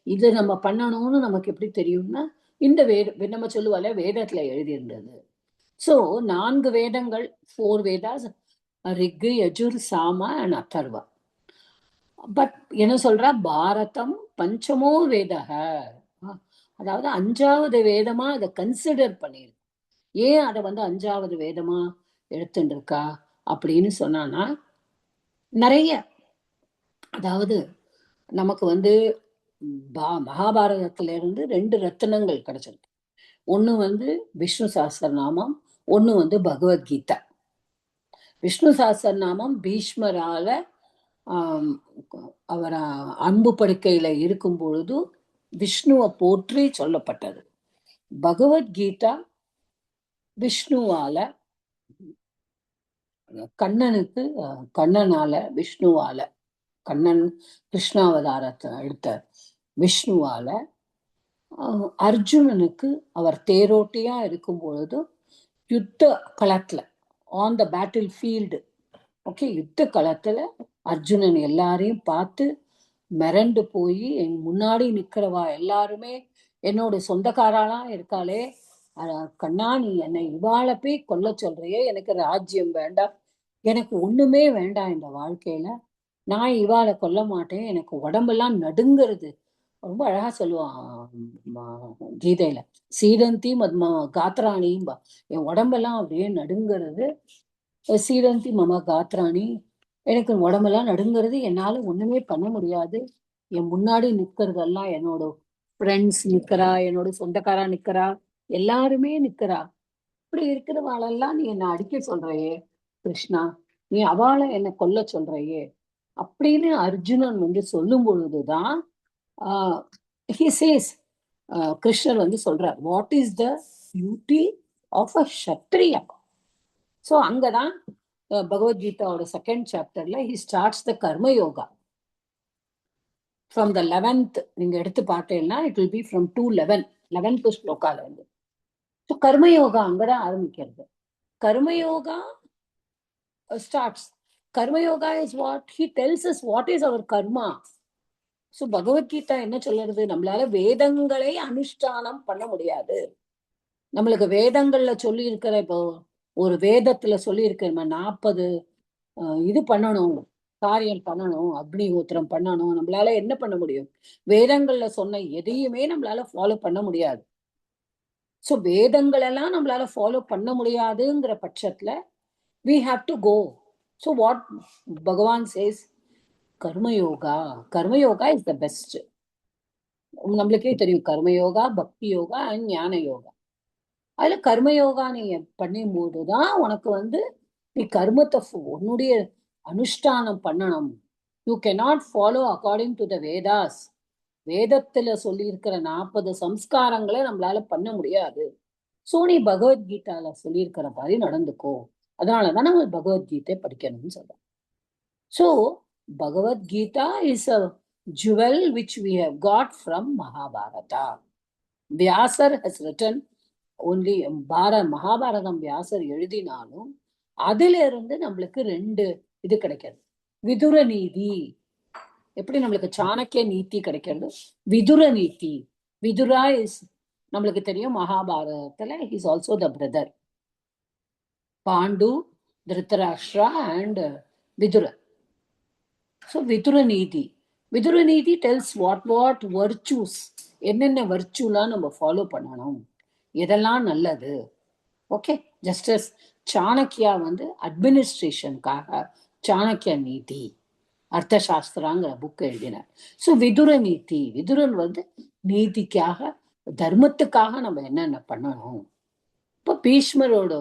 இது நம்ம பண்ணணும்னு நமக்கு எப்படி தெரியும்னா, இந்த நம்ம சொல்லுவால வேதத்துல எழுதியிருந்தது. ஸோ 4 வேதங்கள், 4 வேதாஸ், ரிக், யஜுர், சாம அண்ட் அதர்வா. பட் என்ன சொல்றா? பாரதம் பஞ்சமோ வேதக, அதாவது 5வது வேதமா அதை கன்சிடர் பண்ணிருக்கு. ஏன் அதை 5வது வேதமா எடுத்துட்டு இருக்கா? அப்படின்னு சொன்னான்னா நிறைய, அதாவது நமக்கு வந்து மகாபாரதத்துல இருந்து 2 ரத்தினங்கள் கிடைச்சிருக்கு. ஒண்ணு வந்து விஷ்ணு சஹஸ்ரநாமம், ஒண்ணு வந்து பகவத்கீதா. விஷ்ணு சஹஸ்ரநாமம் பீஷ்மரால அவர் அன்பு படுக்கையில இருக்கும் பொழுது விஷ்ணுவை போற்றி சொல்லப்பட்டது. பகவத்கீதா விஷ்ணுவால, கண்ணனால விஷ்ணுவால, கண்ணன் கிருஷ்ணாவதாரத்தை எடுத்த விஷ்ணுவால அர்ஜுனனுக்கு அவர் தேரோட்டியா இருக்கும் பொழுது யுத்த களத்துல, on the battle field, okay, யுத்த களத்துல அர்ஜுனன் எல்லாரையும் பார்த்து மிரண்டு போய் என் முன்னாடி நிக்கிறவா எல்லாருமே என்னோட சொந்தக்காரெல்லாம் இருக்காளே, கண்ணா நீ என்னை இவாளை போய் கொல்ல சொல்றியே, எனக்கு ராஜ்யம் வேண்டாம், எனக்கு ஒண்ணுமே வேண்டாம் இந்த வாழ்க்கையில, நான் இவாளை கொல்ல மாட்டேன், எனக்கு உடம்பெல்லாம் நடுங்கிறது. ரொம்ப அழகா சொல்லுவான் கீதையில, சீரந்தி மத்மா காத்ராணிம்பா, என் உடம்பெல்லாம் அப்படியே நடுங்கிறது, சீரந்தி மம காத்ராணி, எனக்கு உடம்பெல்லாம் நடுங்கிறது, என்னால ஒண்ணுமே பண்ண முடியாது, என் முன்னாடி நிக்கிறதெல்லாம் என்னோட ஃப்ரெண்ட்ஸ் நிக்கிறா, என்னோட சொந்தக்காரா நிக்கிறா, எல்லாருமே நிக்கிறா, இப்படி இருக்கிறவாளெல்லாம் நீ என்னை அடிக்க சொல்றையே கிருஷ்ணா, நீ அவளை என்னை கொல்ல சொல்றையே அப்படின்னு அர்ஜுனன் வந்து சொல்லும் பொழுதுதான் he says, கிருஷ்ணர் வந்து சொல்றார், what is the beauty of a Kshatriya. So அங்கதான் பகவத்கீதாவோட 2nd சாப்டர்ல he starts the karma yoga. From the 11th நீங்க எடுத்து பார்த்தேன்னா it will be from 11th ஸ்லோகால இருந்து. ஸோ கர்மயோகா அங்கதான் ஆரம்பிக்கிறது. Karma yoga starts. Karma yoga is what he tells us what is our karma. So Bhagavad Gita என்ன சொல்றது, நம்மளால வேதங்களை அனுஷ்டானம் பண்ண முடியாது. நம்மளுக்கு வேதங்கள்ல சொல்லி இருக்கிற, இப்போ ஒரு வேதத்துல சொல்லி இருக்கிற 40 இது பண்ணணும், காரியம் பண்ணணும், அக்னிஹோத்திரம் பண்ணணும், நம்மளால என்ன பண்ண முடியும்? வேதங்கள்ல சொன்ன எதையுமே நம்மளால ஃபாலோ பண்ண முடியாது. ஸோ வேதங்கள் எல்லாம் நம்மளால ஃபாலோ பண்ண முடியாதுங்கிற பட்சத்துல we have to go. So what Bhagavan says, karma yoga, karma yoga is the best. நம்மளுக்கே தெரியும் கர்மயோகா, பக்தி யோகா அண்ட் ஞான யோகா. அதுல கர்மயோகா நீ பண்ணும் போதுதான் உனக்கு வந்து நீ கர்மத்தை உன்னுடைய அனுஷ்டானம் பண்ணணும். You cannot follow according to the Vedas. வேதத்துல சொல்லி இருக்கிற 40 சம்ஸ்காரங்களை நம்மளால பண்ண முடியாது. ஸோ நீ பகவத்கீதால சொல்லியிருக்கிற மாதிரி நடந்துக்கோ. அதனாலதான் நம்ம பகவத்கீதை படிக்கணும்னு சொல்றோம். So Bhagavad Gita is a jewel which we have got from Mahabharata. Vyasar has written only Mahabharatam Vyasar எழுதினாலும் அதுல இருந்து நம்மளுக்கு 2 இது கிடைக்கிறது. விதுர நீதி, எப்படி நம்மளுக்கு சாணக்கிய நீதி கிடைக்கிறது, விதுர நீதி. விதுரா இஸ் நம்மளுக்கு தெரியும் மகாபாரதத்துல is also the brother. Pandu, Dhritarashtra and Vidura. So Vidura நீதி, விதுர நீதி டெல்ஸ் வாட் வர்ச்சூஸ், என்னென்ன வர்ச்சூலாம் நம்ம ஃபாலோ பண்ணணும், எதெல்லாம் நல்லது. ஓகே, ஜஸ்டிஸ் சாணக்கியா வந்து அட்மினிஸ்ட்ரேஷனுக்காக சாணக்கிய நீதி அர்த்தசாஸ்திராங்கிற புக் எழுதினார். ஸோ விதுர நீதி, விதுரன் வந்து நீதிக்காக, தர்மத்துக்காக நம்ம என்னென்ன பண்ணணும். இப்போ பீஷ்மரோட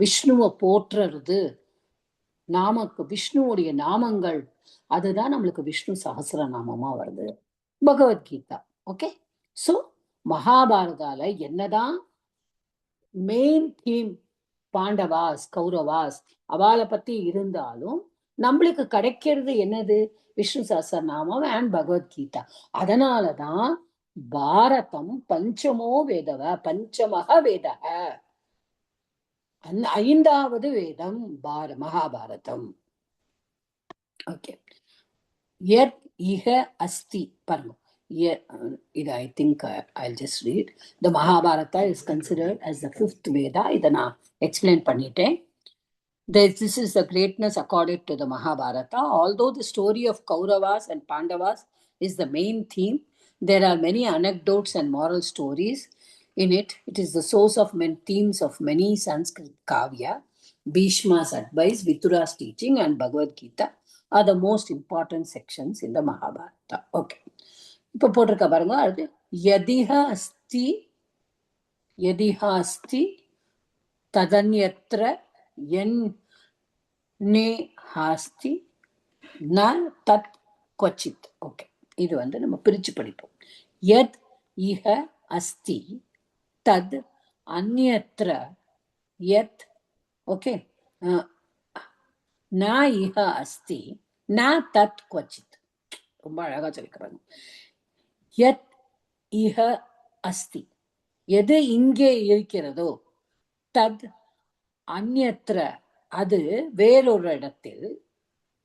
விஷ்ணுவை போற்றுறது, நாமக்கு விஷ்ணுவுடைய நாமங்கள், அதுதான் நம்மளுக்கு விஷ்ணு சஹஸ்ரநாமமா வருது பகவத்கீதா. ஓகே, ஸோ மகாபாரதால என்னதான் மெயின் தீம் பாண்டவாஸ் கௌரவாஸ் அவளை பத்தி இருந்தாலும் நம்மளுக்கு கிடைக்கிறது என்னது, விஷ்ணு சஹஸ்ரநாமம் அண்ட் பகவத்கீதா. அதனாலதான் பாரதம் பஞ்சமோ வேதவ, பஞ்சமக வேதக, 5வது வேதம் மகாபாரதம். ஓகே, யத் இஹ அஸ்தி, பாருங்க, I think I'll just read. The Mahabharata is considered as the 5th Veda. இதை நான் explain பண்ணிட்டேன். This is the greatness accorded to the Mahabharata. Although the story of Kauravas and Pandavas is the main theme, there are many anecdotes and moral stories in it. It is the source of many themes of many Sanskrit kavya. Bhishma's advice, Vidura's teaching, and Bhagavad Gita are the most important sections in the Mahabharata. Okay. இப்போ போட்டிருக்க பாருங்க, அது யதிஹ அஸ்தி ததன்யத்ர யன்னே ஹாஸ்தி ந தத் கொச்சித். ஓகே, இது வந்து நம்ம பிரிச்சு படிப்போம். யத் இஹ அஸ்தி தத் அன்யத்ர யத், ஓகே, ந இஹ அஸ்தி ந தத் கொச்சித். ரொம்ப அழகா சொல்லிக்கிறாங்க. யத் இஹ அஸ்தி, எது இங்கே இருக்கிறதோ, தத் அந்யத்ர, அது வேறொரு இடத்தில்,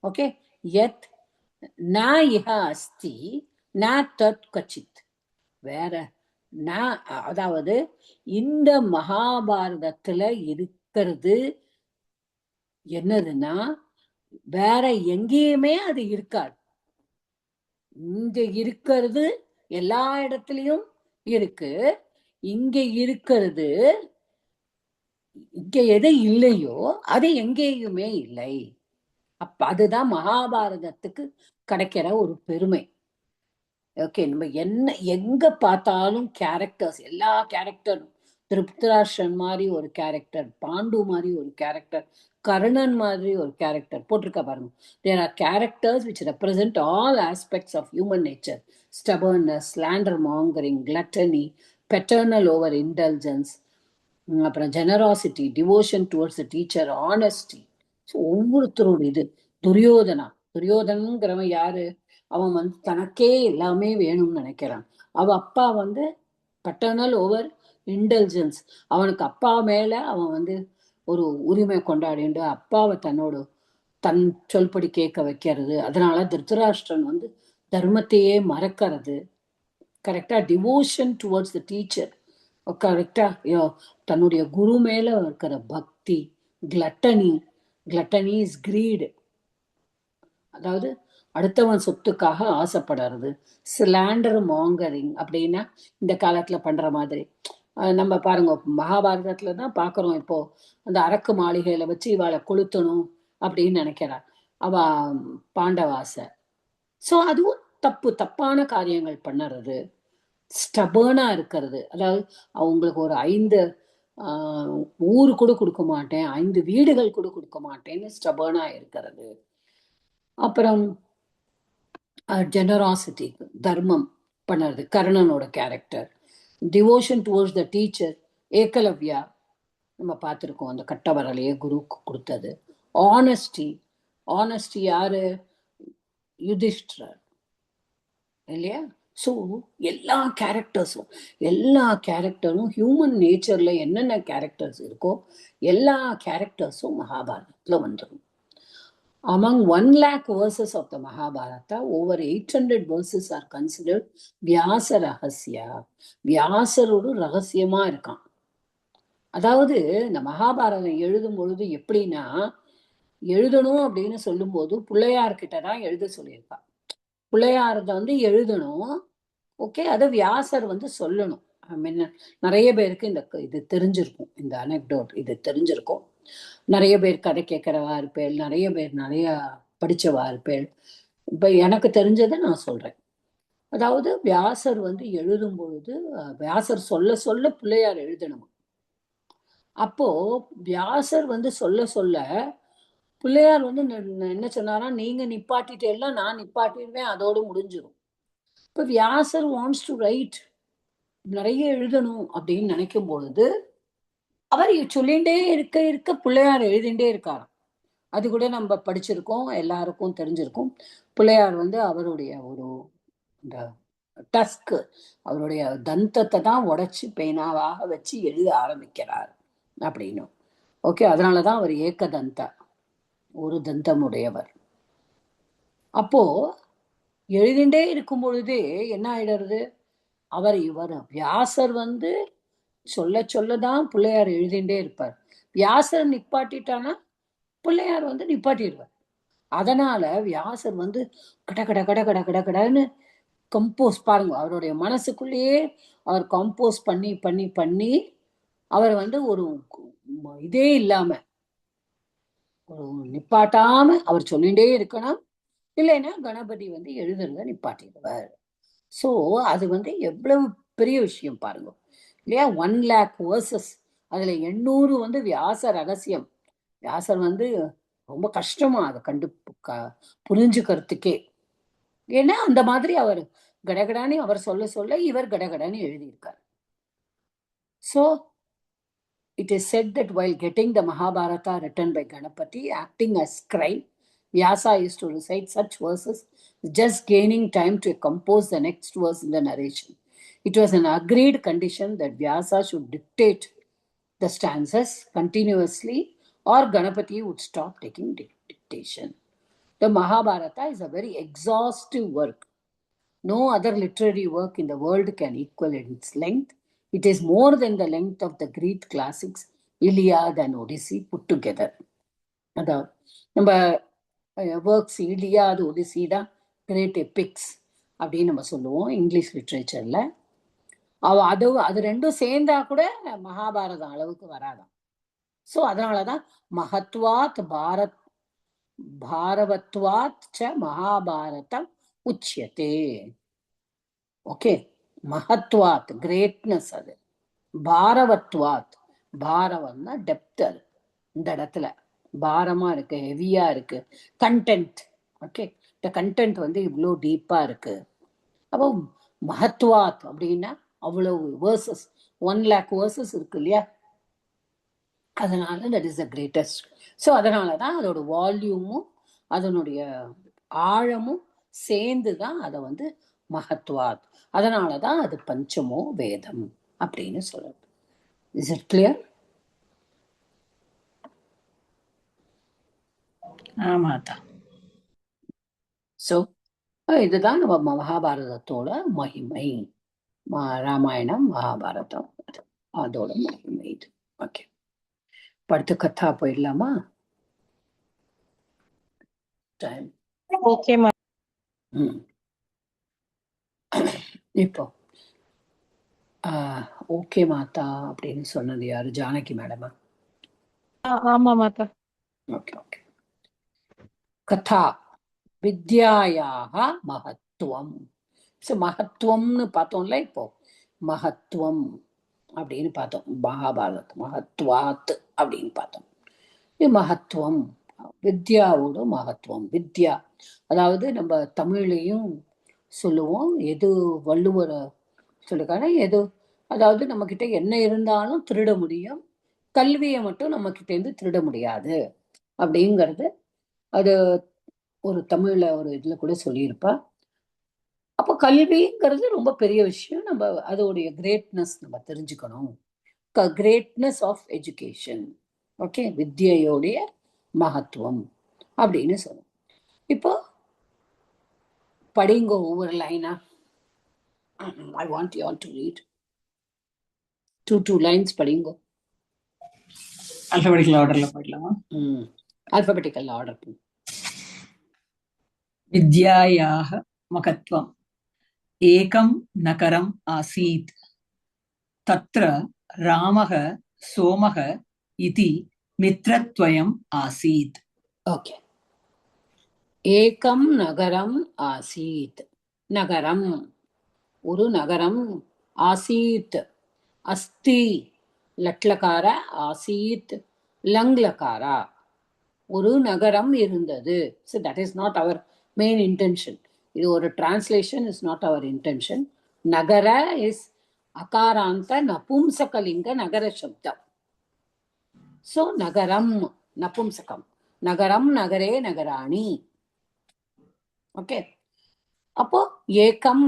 ஓகே, யத் ந இஹ அஸ்தி ந தத் கச்சித், வேற அதாவது இந்த மகாபாரதத்துல இருக்கிறது என்னதுன்னா வேற எங்கேயுமே அது இருக்காது. இங்க இருக்கிறது எல்லா இடத்துலயும் இருக்கு, இங்க இருக்கிறது, இங்க எது இல்லையோ அது எங்கேயுமே இல்லை. அப்ப அதுதான் மகாபாரதத்துக்கு கிடைக்கிற ஒரு பெருமை. ஓகே, நம்ம எங்க பார்த்தாலும் கேரக்டர்ஸ், எல்லா கேரக்டரும், திருப்தராஷ்டிரன் மாதிரி ஒரு கேரக்டர், பாண்டு மாதிரி ஒரு கேரக்டர், கர்ணன் மாதிரி ஒரு கேரக்டர் போட்டிருக்க பாருங்க. There are characters which represent all aspects of human nature: stubbornness, slander mongering, gluttony, paternal over indulgence, அப்புறம் generosity, devotion towards the teacher, honesty. So ஒவ்வொருத்தரோட இது. துரியோதனங்கிறவன் யாரு? அவன் வந்து தனக்கே எல்லாமே வேணும்னு நினைக்கிறான். அவன் அப்பா வந்து பட்டர்னல் ஓவர் இன்டெலிஜென்ஸ், அவனுக்கு அப்பா மேல அவன் வந்து ஒரு உரிமை கொண்டாடிண்டு அப்பாவை தன் சொல்படி கேட்க வைக்கிறது. அதனால திருத்தராஷ்டிரன் வந்து தர்மத்தையே மறக்கிறது. கரெக்டா? டிவோஷன் டுவர்ட்ஸ் த டீச்சர், கரெக்டா? தன்னுடைய குரு மேல இருக்கிற பக்தி. கிளட்டனி இஸ் கிரீடு, அதாவது அடுத்தவன் சொத்துக்காக ஆசைப்படுறது. ஸ்லாண்டர் மாங்கரிங் அப்படின்னா இந்த காலத்துல பண்ற மாதிரி. நம்ம பாருங்க, மகாபாரதத்துலதான் பாக்குறோம். இப்போ அந்த அரக்கு மாளிகையில வச்சு இவாளை கொளுத்தணும் அப்படின்னு நினைக்கிறார் அவ பாண்டவாச. சோ அதுவும் தப்பான காரியங்கள் பண்ணுறது. ஸ்டபர்னா இருக்கிறது, அதாவது அவங்களுக்கு ஒரு 5 ஊரு கூட கொடுக்க மாட்டேன், 5 வீடுகள் கூட கொடுக்க மாட்டேன்னு ஸ்டபர்னா இருக்கிறது. அப்புறம் ஜெனராசிட்டி, தர்மம் பண்ணுறது, கர்ணனோட character. Devotion towards the teacher, Ekalavya நம்ம பார்த்துருக்கோம், அந்த கட்டவரலையே குருக்கு கொடுத்தது. ஆனஸ்டி யாரு? யுதிஷ்டர் இல்லையா? ஸோ எல்லா கேரக்டரும் ஹியூமன் நேச்சர்ல என்னென்ன கேரக்டர்ஸ் இருக்கோ எல்லா கேரக்டர்ஸும் மகாபாரதத்துல வந்துடும். Among 1 lakh verses of the Mahabharata, over 800 verses are considered Vyasa Rahasya. வியாசரோடு ரகசியமா இருக்கான். அதாவது இந்த மகாபாரதம் எழுதும் பொழுது எப்படின்னா, எழுதணும் அப்படின்னு சொல்லும் போது பிள்ளையார்கிட்ட தான் எழுத சொல்லியிருக்கா. பிள்ளையாரத வந்து எழுதணும், ஓகே, அதை வியாசர் வந்து சொல்லணும். நிறைய பேருக்கு இது தெரிஞ்சிருக்கும், இந்த அனெக்டோட் இது தெரிஞ்சிருக்கும். நிறைய பேர் கதை கேட்கிறவா இருப்பேள், நிறைய பேர் நிறைய படிச்சவா இருப்பேள். இப்ப எனக்கு தெரிஞ்சதை நான் சொல்றேன். அதாவது வியாசர் வந்து எழுதும் பொழுது வியாசர் சொல்ல பிள்ளையார் எழுதணும். அப்போ வியாசர் வந்து சொல்ல பிள்ளையார் வந்து என்ன சொன்னாரா, நீங்க நிப்பாட்டிட்டேன்னா நான் நிப்பாட்டிடுவேன், அதோடு முடிஞ்சிடும். இப்ப வியாசர் வாண்ட்ஸ் டு ரைட், நிறைய எழுதணும் அப்படின்னு நினைக்கும் பொழுது அவர் சொல்லிகிட்டே இருக்க பிள்ளையார் எழுதிண்டே இருக்காராம். அது கூட நம்ம படிச்சிருக்கோம், எல்லாருக்கும் தெரிஞ்சிருக்கும். பிள்ளையார் வந்து அவருடைய ஒரு இந்த டஸ்க், அவருடைய தந்தத்தை தான் உடைச்சு பேனாவாக வச்சு எழுத ஆரம்பிக்கிறார் அப்படின்னு. ஓகே, அதனாலதான் அவர் ஏகதந்தா, ஒரு தந்தம் உடையவர். அப்போ எழுதிண்டே இருக்கும் பொழுதே என்ன ஆயிடுறது, இவர் வியாசர் வந்து சொல்லதான் பிள்ளையார் எழுதிண்டே இருப்பார். வியாசர் நிப்பாட்டிட்டானா பிள்ளையார் வந்து நிப்பாட்டிடுவார். அதனால வியாசர் வந்து கடன்னு கம்போஸ், பாருங்க, அவருடைய மனசுக்குள்ளேயே அவர் கம்போஸ் பண்ணி அவர் வந்து ஒரு இதே இல்லாம நிப்பாட்டாம அவர் சொல்லிட்டே இருக்கணும். இல்லைன்னா கணபதி வந்து எழுதுறத நிப்பாட்டிடுவார். சோ அது வந்து எவ்வளவு பெரிய விஷயம் பாருங்க இல்லையா. 1,00,000 verses, அதுல 800 வந்து வியாச ரகசியம். வியாசர் வந்து ரொம்ப கஷ்டமா அதை புரிஞ்சுக்கிறதுக்கே. ஏன்னா அந்த மாதிரி அவர் கடகடானி அவர் சொல்ல சொல்ல இவர் கடகடானி எழுதியிருக்கார். So it is said that while getting the Mahabharata written by Ganapati, acting as scribe, Vyasa used to recite such verses, just gaining time to compose the next verse in the narration. It was an agreed condition that Vyasa should dictate the stanzas continuously or Ganapati would stop taking dictation. The Mahabharata is a very exhaustive work. No other literary work in the world can equal its length. It is more than the length of the Greek classics, Iliad and Odyssey put together. அதாவது நம்ம ஒர்க்ஸ் இலியாத், ஒடிசி தான் கிரேட் எபிக்ஸ் அப்படின்னு நம்ம சொல்லுவோம் இங்கிலீஷ் லிட்ரேச்சர்ல. அது ரெண்டும் சேர்ந்தா கூட மகாபாரதம் அளவுக்கு வராதான். ஸோ அதனாலதான் மகத்வாத் பாரவத்வாத் ச மகாபாரதம் உச்சியதே. ஓகே, மகத்வாத் கிரேட்னஸ், அது பாரவத்வாத், பாரவம்னா டெப்த், அது இந்த இடத்துல பாரமா இருக்கு, ஹெவியா இருக்கு. கண்டென்ட், ஓகே, இந்த கண்டென்ட் வந்து இவ்வளோ டீப்பா இருக்கு. அப்போ மகத்வாத் அப்படின்னா அவ்வளவு வேர்சஸ், 1,00,000 verses இருக்கு இல்லையா. அதனால that is the greatest. So அதனாலதான் அதோட வால்யூமும் அதனுடைய ஆழமும் சேர்ந்துதான் அதை வந்து மகத்வாத். அதனாலதான் அது பஞ்சமோ வேதம் அப்படின்னு சொல்றது. Is it clear? ஆமாதா. ஸோ இதுதான் நம்ம மகாபாரதத்தோட மகிமை. ராமாயணம், மகாபாரதம், அதோட மகிமை இது. ஓகே, படுத்து கத்தா போயிடலாமா? Time okay. இப்போ ஓகே மாதா அப்படின்னு சொன்னது யாரு? ஜானகி மேடமா? ஆமா மாதா. Okay okay. கதா வித்யாயாக மகத்துவம். மகத்துவம்னு பார்த்தோம்ல, இப்போ மகத்துவம் அப்படின்னு பார்த்தோம். மகாபாரத் மகத்வாத் அப்படின்னு பார்த்தோம். இது மகத்துவம், வித்யாவோட மகத்துவம். வித்யா அதாவது நம்ம தமிழ்லையும் சொல்லுவோம், எது வள்ளுவரை சொல்லுக்கான எது, அதாவது நம்ம கிட்ட என்ன இருந்தாலும் திருட முடியும், கல்வியை மட்டும் நம்ம கிட்ட இருந்து திருட முடியாது அப்படிங்கிறது அது ஒரு தமிழ்ல ஒரு இதுல கூட சொல்லியிருப்பா. அப்போ கல்விங்கிறது ரொம்ப பெரிய விஷயம். நம்ம அதோடைய கிரேட்னஸ் நம்ம தெரிஞ்சுக்கணும். Greatness of education. ஓகே, வித்யோடைய மகத்துவம் அப்படின்னு சொல்லுவோம். இப்போ படிங்கோ ஒவ்வொரு லைனா. I want you all to read. Two lines படிங்கோ. அல்பபெட்டிக்கல் ஆர்டர்ல போயிடலாமா? Alphabetical order. வித்யாயாக மகத்வம். ஏகம் நகரம் ஆசீத், தத்ர ராமக சோமக இதி மித்ரத்வயம் ஆசீத். ஓகே, ஏகம் நகரம் ஆசீத். நகரம், ஒரு நகரம். ஆசீத், அஸ்தி லட்லகார, ஆசீத் லங்லகாரா. ஒரு நகரம் இருந்தது. So that is not our main intention. இது ஒரு translation, is not our intention. நகர is அகாராந்த நபும்சகலிங்க நகர சப்தம். So நகரம் நபும்சகம். நகரம், நகரே, நகராணி. ஓகே, அப்போ ஏகம்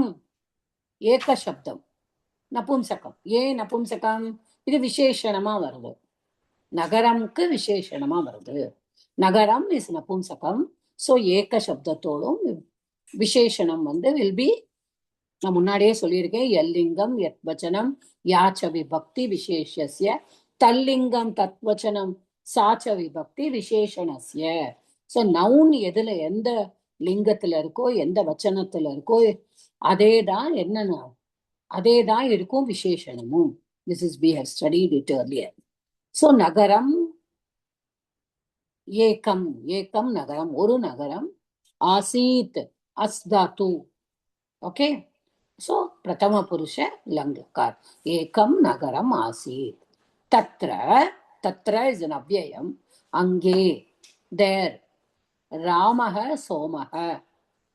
ஏக சப்தம் நபும்சகம். ஏன் நபும்சகம்? இது விசேஷணமா வருது. நகரம்க்கு விசேஷணமா வருது. நகரம் இஸ் நபும்சகம். ஸோ ஏக சப்தத்தோடும் விசேஷணம் வந்து வில் பி, நான் முன்னாடியே சொல்லியிருக்கேன், எல்லிங்கம் யத்வச்சனம் யாச்ச விபக்தி விசேஷஸ்ய, தல்லிங்கம் தத்வச்சனம் சாச்ச விபக்தி விசேஷணஸ்ய. ஸோ நவுன் எதுல எந்த லிங்கத்துல இருக்கோ, எந்த வச்சனத்துல இருக்கோ, அதேதான் என்னன்னா அதேதான் இருக்கும் விசேஷணமும். This is we have studied it earlier. So நகரம் ஏகம் ஏகம் நகரம் ஒரு நகரம் ஆசீத் அஸ்தாத்து ஓகே சோ பிரதம புருஷ லங்ககார் ஏகம் நகரம் ஆசீத் தத்ர தத்ர இஸ் an அவ்யயம் அங்கே தேர் ராமஹ சோமஹ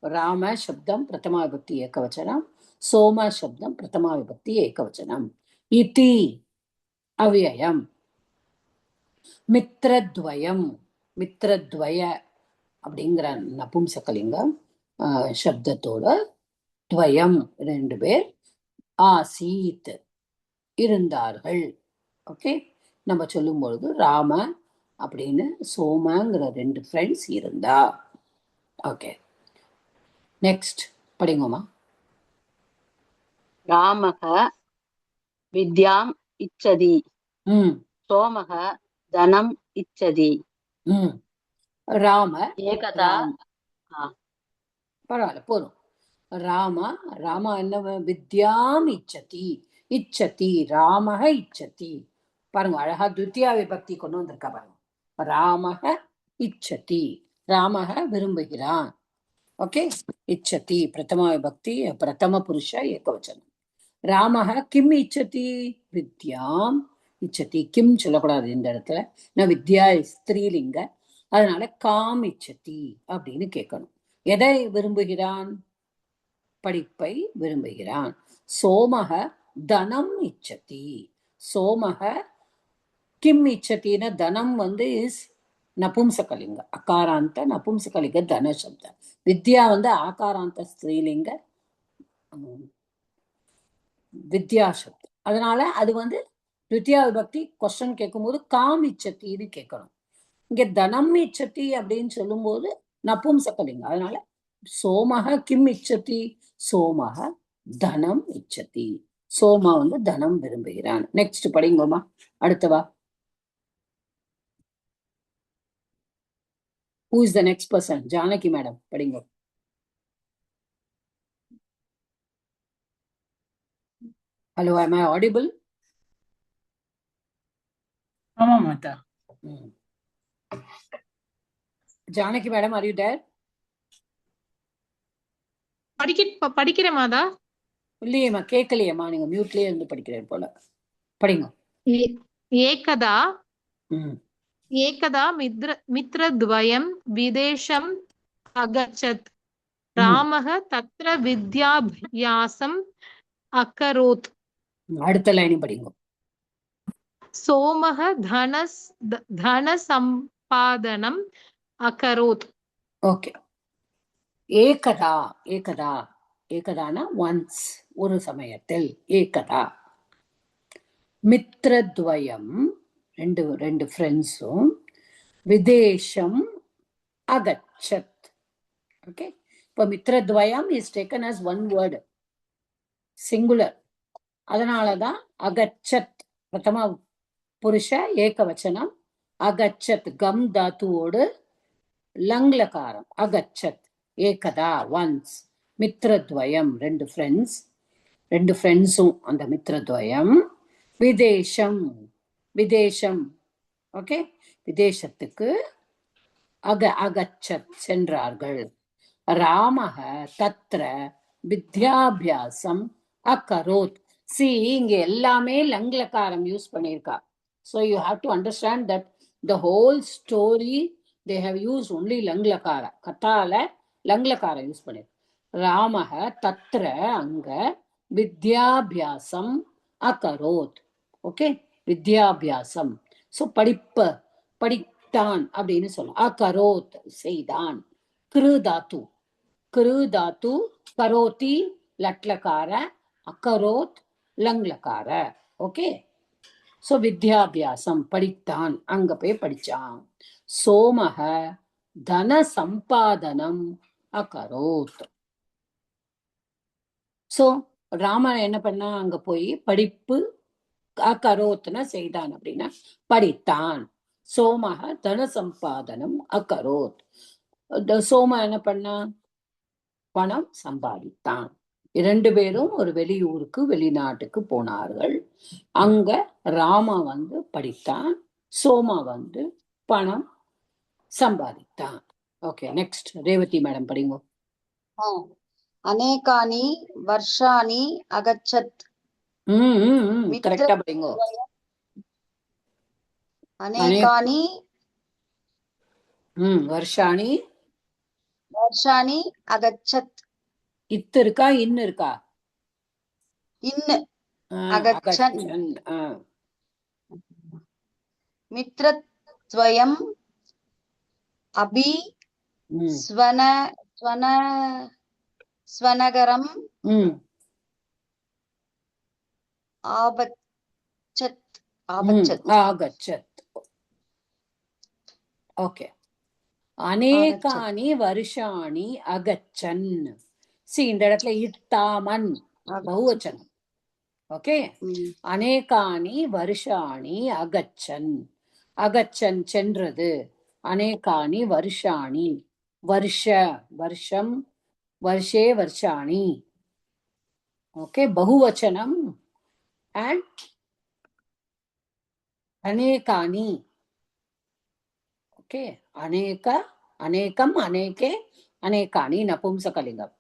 ராம சப்தம் பிரதமா விபக்தி ஏகவச்சனம் சோம சப்தம் பிரதமா விபக்தி ஏகவச்சனம் இதி அவ்யயம் மித்ரத்வயம் மித்ரத்வய அப்படிங்கிற நபும்சகலிங்கம் சப்தத்தோட துவயம் ரெண்டு பேர் ஆசீத் இருந்தார்கள் ஓகே நம்ம சொல்லும் பொழுது ராம அப்படின்னு சோமங்கிற ரெண்டு ஃப்ரெண்ட்ஸ் இருந்தா ஓகே நெக்ஸ்ட் படிங்கம்மா ராமக வித்யாம் இச்சதி ம் சோமக தனம் இச்சதி ம் ராம ஏகதா பரவாயில்ல போதும் ராம என்ன வித்யாம் இச்சதி இச்சதி ராமஹ இச்சதி பாருங்க அழகா துத்தியா விபக்தி கொண்டு வந்திருக்கா பாருங்க ராமஹ இச்சதி ராமஹ விரும்புகிறான் ஓகே இச்சதி பிரதம விபக்தி பிரதம புருஷ ஏகவச்சனம் ராமஹ கிம் இச்சதி வித்யாம் இச்சதி கிம் சொல்லக்கூடாது இந்த இடத்துல நான் வித்யா ஸ்திரீலிங்க அதனால காம் இச்சதி அப்படின்னு கேட்கணும் எதை விரும்புகிறான் படிப்பை விரும்புகிறான் சோமக தனம் இச்சதி சோமக கிம் இச்சத்தின தனம் இஸ் நபும்சகலிங்க அகாராந்த நபும்சகலிங்க தன சப்தம் வித்யா ஆகாராந்த ஸ்திரீலிங்க வித்யா சப்தம் அதனால அது துத்தியா விபக்தி கொஸ்டின் கேட்கும்போது காம் இச்சத்தின்னு கேட்கணும் இங்க தனம் இச்சதி அப்படின்னு சொல்லும் போது நபும்சகலிங்க அதனால சோமக கிம் இச்சதி சோமக தனம் இச்சதி சோமா தனம் விரும்புகிறான் நெக்ஸ்ட் படிங்கோமா அடுத்தவா who is the next person Janaki madam படிங்கோ hello am I audible ஆமா மாதா Janaki madam are you there படிக்கிறேன் மாதா இல்லையேம்மா கேட்கலையேம்மா நீங்க மியூட்லயே இருந்து படிக்கிறேன் போல படிங்க ஏகதா ஏகதா மித்ரத்வயம் விதேசம் அகச்சத் ராமஹ தத்ர வித்யாபியாசம் அகரோத் அடுத்த லைன் படிங்க சோமஹ தன சம்பாதனம் அகரோத் ஓகே ஏகதா ஏகதா ஏகதானா ஒன்ஸ் ஒரு சமயத்தில் ஏகதா மித்ரத்வயம் ரெண்டு ஃப்ரெண்ட்ஸும் விதேசம் அகச்சத் ஓகே இப்போ மித்ரத்வயம் is taken as one word singular அதனாலதான் அகச்சத் பிரதம புருஷ ஏகவச்சனம் அகச்சத் கம் தாத்துவோடு லங்லகாரம் அகச்சத் ஏகதா ஒன்ஸ் மித்ரத்வயம் ரெண்டு ஃப்ரெண்ட்ஸும் அந்த மித்ரத்வயம் விதேசம் ஓகே விதேசத்துக்கு அகச்சத் சென்றார்கள் ராமஹ தத்ர வித்யாபியாசம் அகரோத் இங்க எல்லாமே லங்லகாரம் யூஸ் பண்ணியிருக்கா so you have to understand that the whole story they have used only langlakara கத்தால லங்லகாரம் யூஸ் பண்ணிருக்கு ராமஹ தத்ர அங்க வித்யாபியாசம் அகரோத் ஓகே வித்யாபியாசம் சோ படித்தான் அப்படின்னு சொல்லலாம் அகரோத் செய்தான் கிரு தாத்து கரோதி லட்லகார அகரோத் லங்லகார ஓகே சோ வித்யாபியாசம் படித்தான் அங்க போய் படிச்சான் சோமஹ தன சம்பாதனம் அகரோத் சோ ராமன் என்ன பண்ணா அங்க போய் படிப்பு அகரோத்னா செய்தான் அப்படின்னா படித்தான் சோமஹ தன சம்பாதனம் அகரோத் சோம என்ன பண்ணா பணம் சம்பாதித்தான் இரண்டு பேரும் ஒரு வெளிநாட்டுக்கு போனார்கள் அங்க ராமா படித்தான் சோமா பணம் சம்பாதித்தான். ஓகே, நெக்ஸ்ட் ரேவதி மேடம் படிங்க. அநேகானி வர்ஷாணி அகச்சத். கரெக்டா படிங்க. அநேகானி வருஷாணி வர்ஷாணி அகச்சத். இத்து இருக்கா இன்னு இருக்கா? இன்னு. அகச்சன். மித்ரத்வயம் அபி ஸ்வனகரம் ஆகச்சத். ஓகே, அநேகானி வருஷாணி அகச்சன். இந்த இடத்துல இட்டாமன் பகுவச்சனம். ஓகே, அநேகானி வருஷாணி அகச்சன். அகச்சன் சென்றது. அநேகானி வருஷாணி வருஷம் வருஷே வருஷாணி. ஓகே, பகுவச்சனம் அண்ட் அநேகானி. ஓகே, அநேகம் அநேகே அநேகானி நபும்சகலிங்கம்.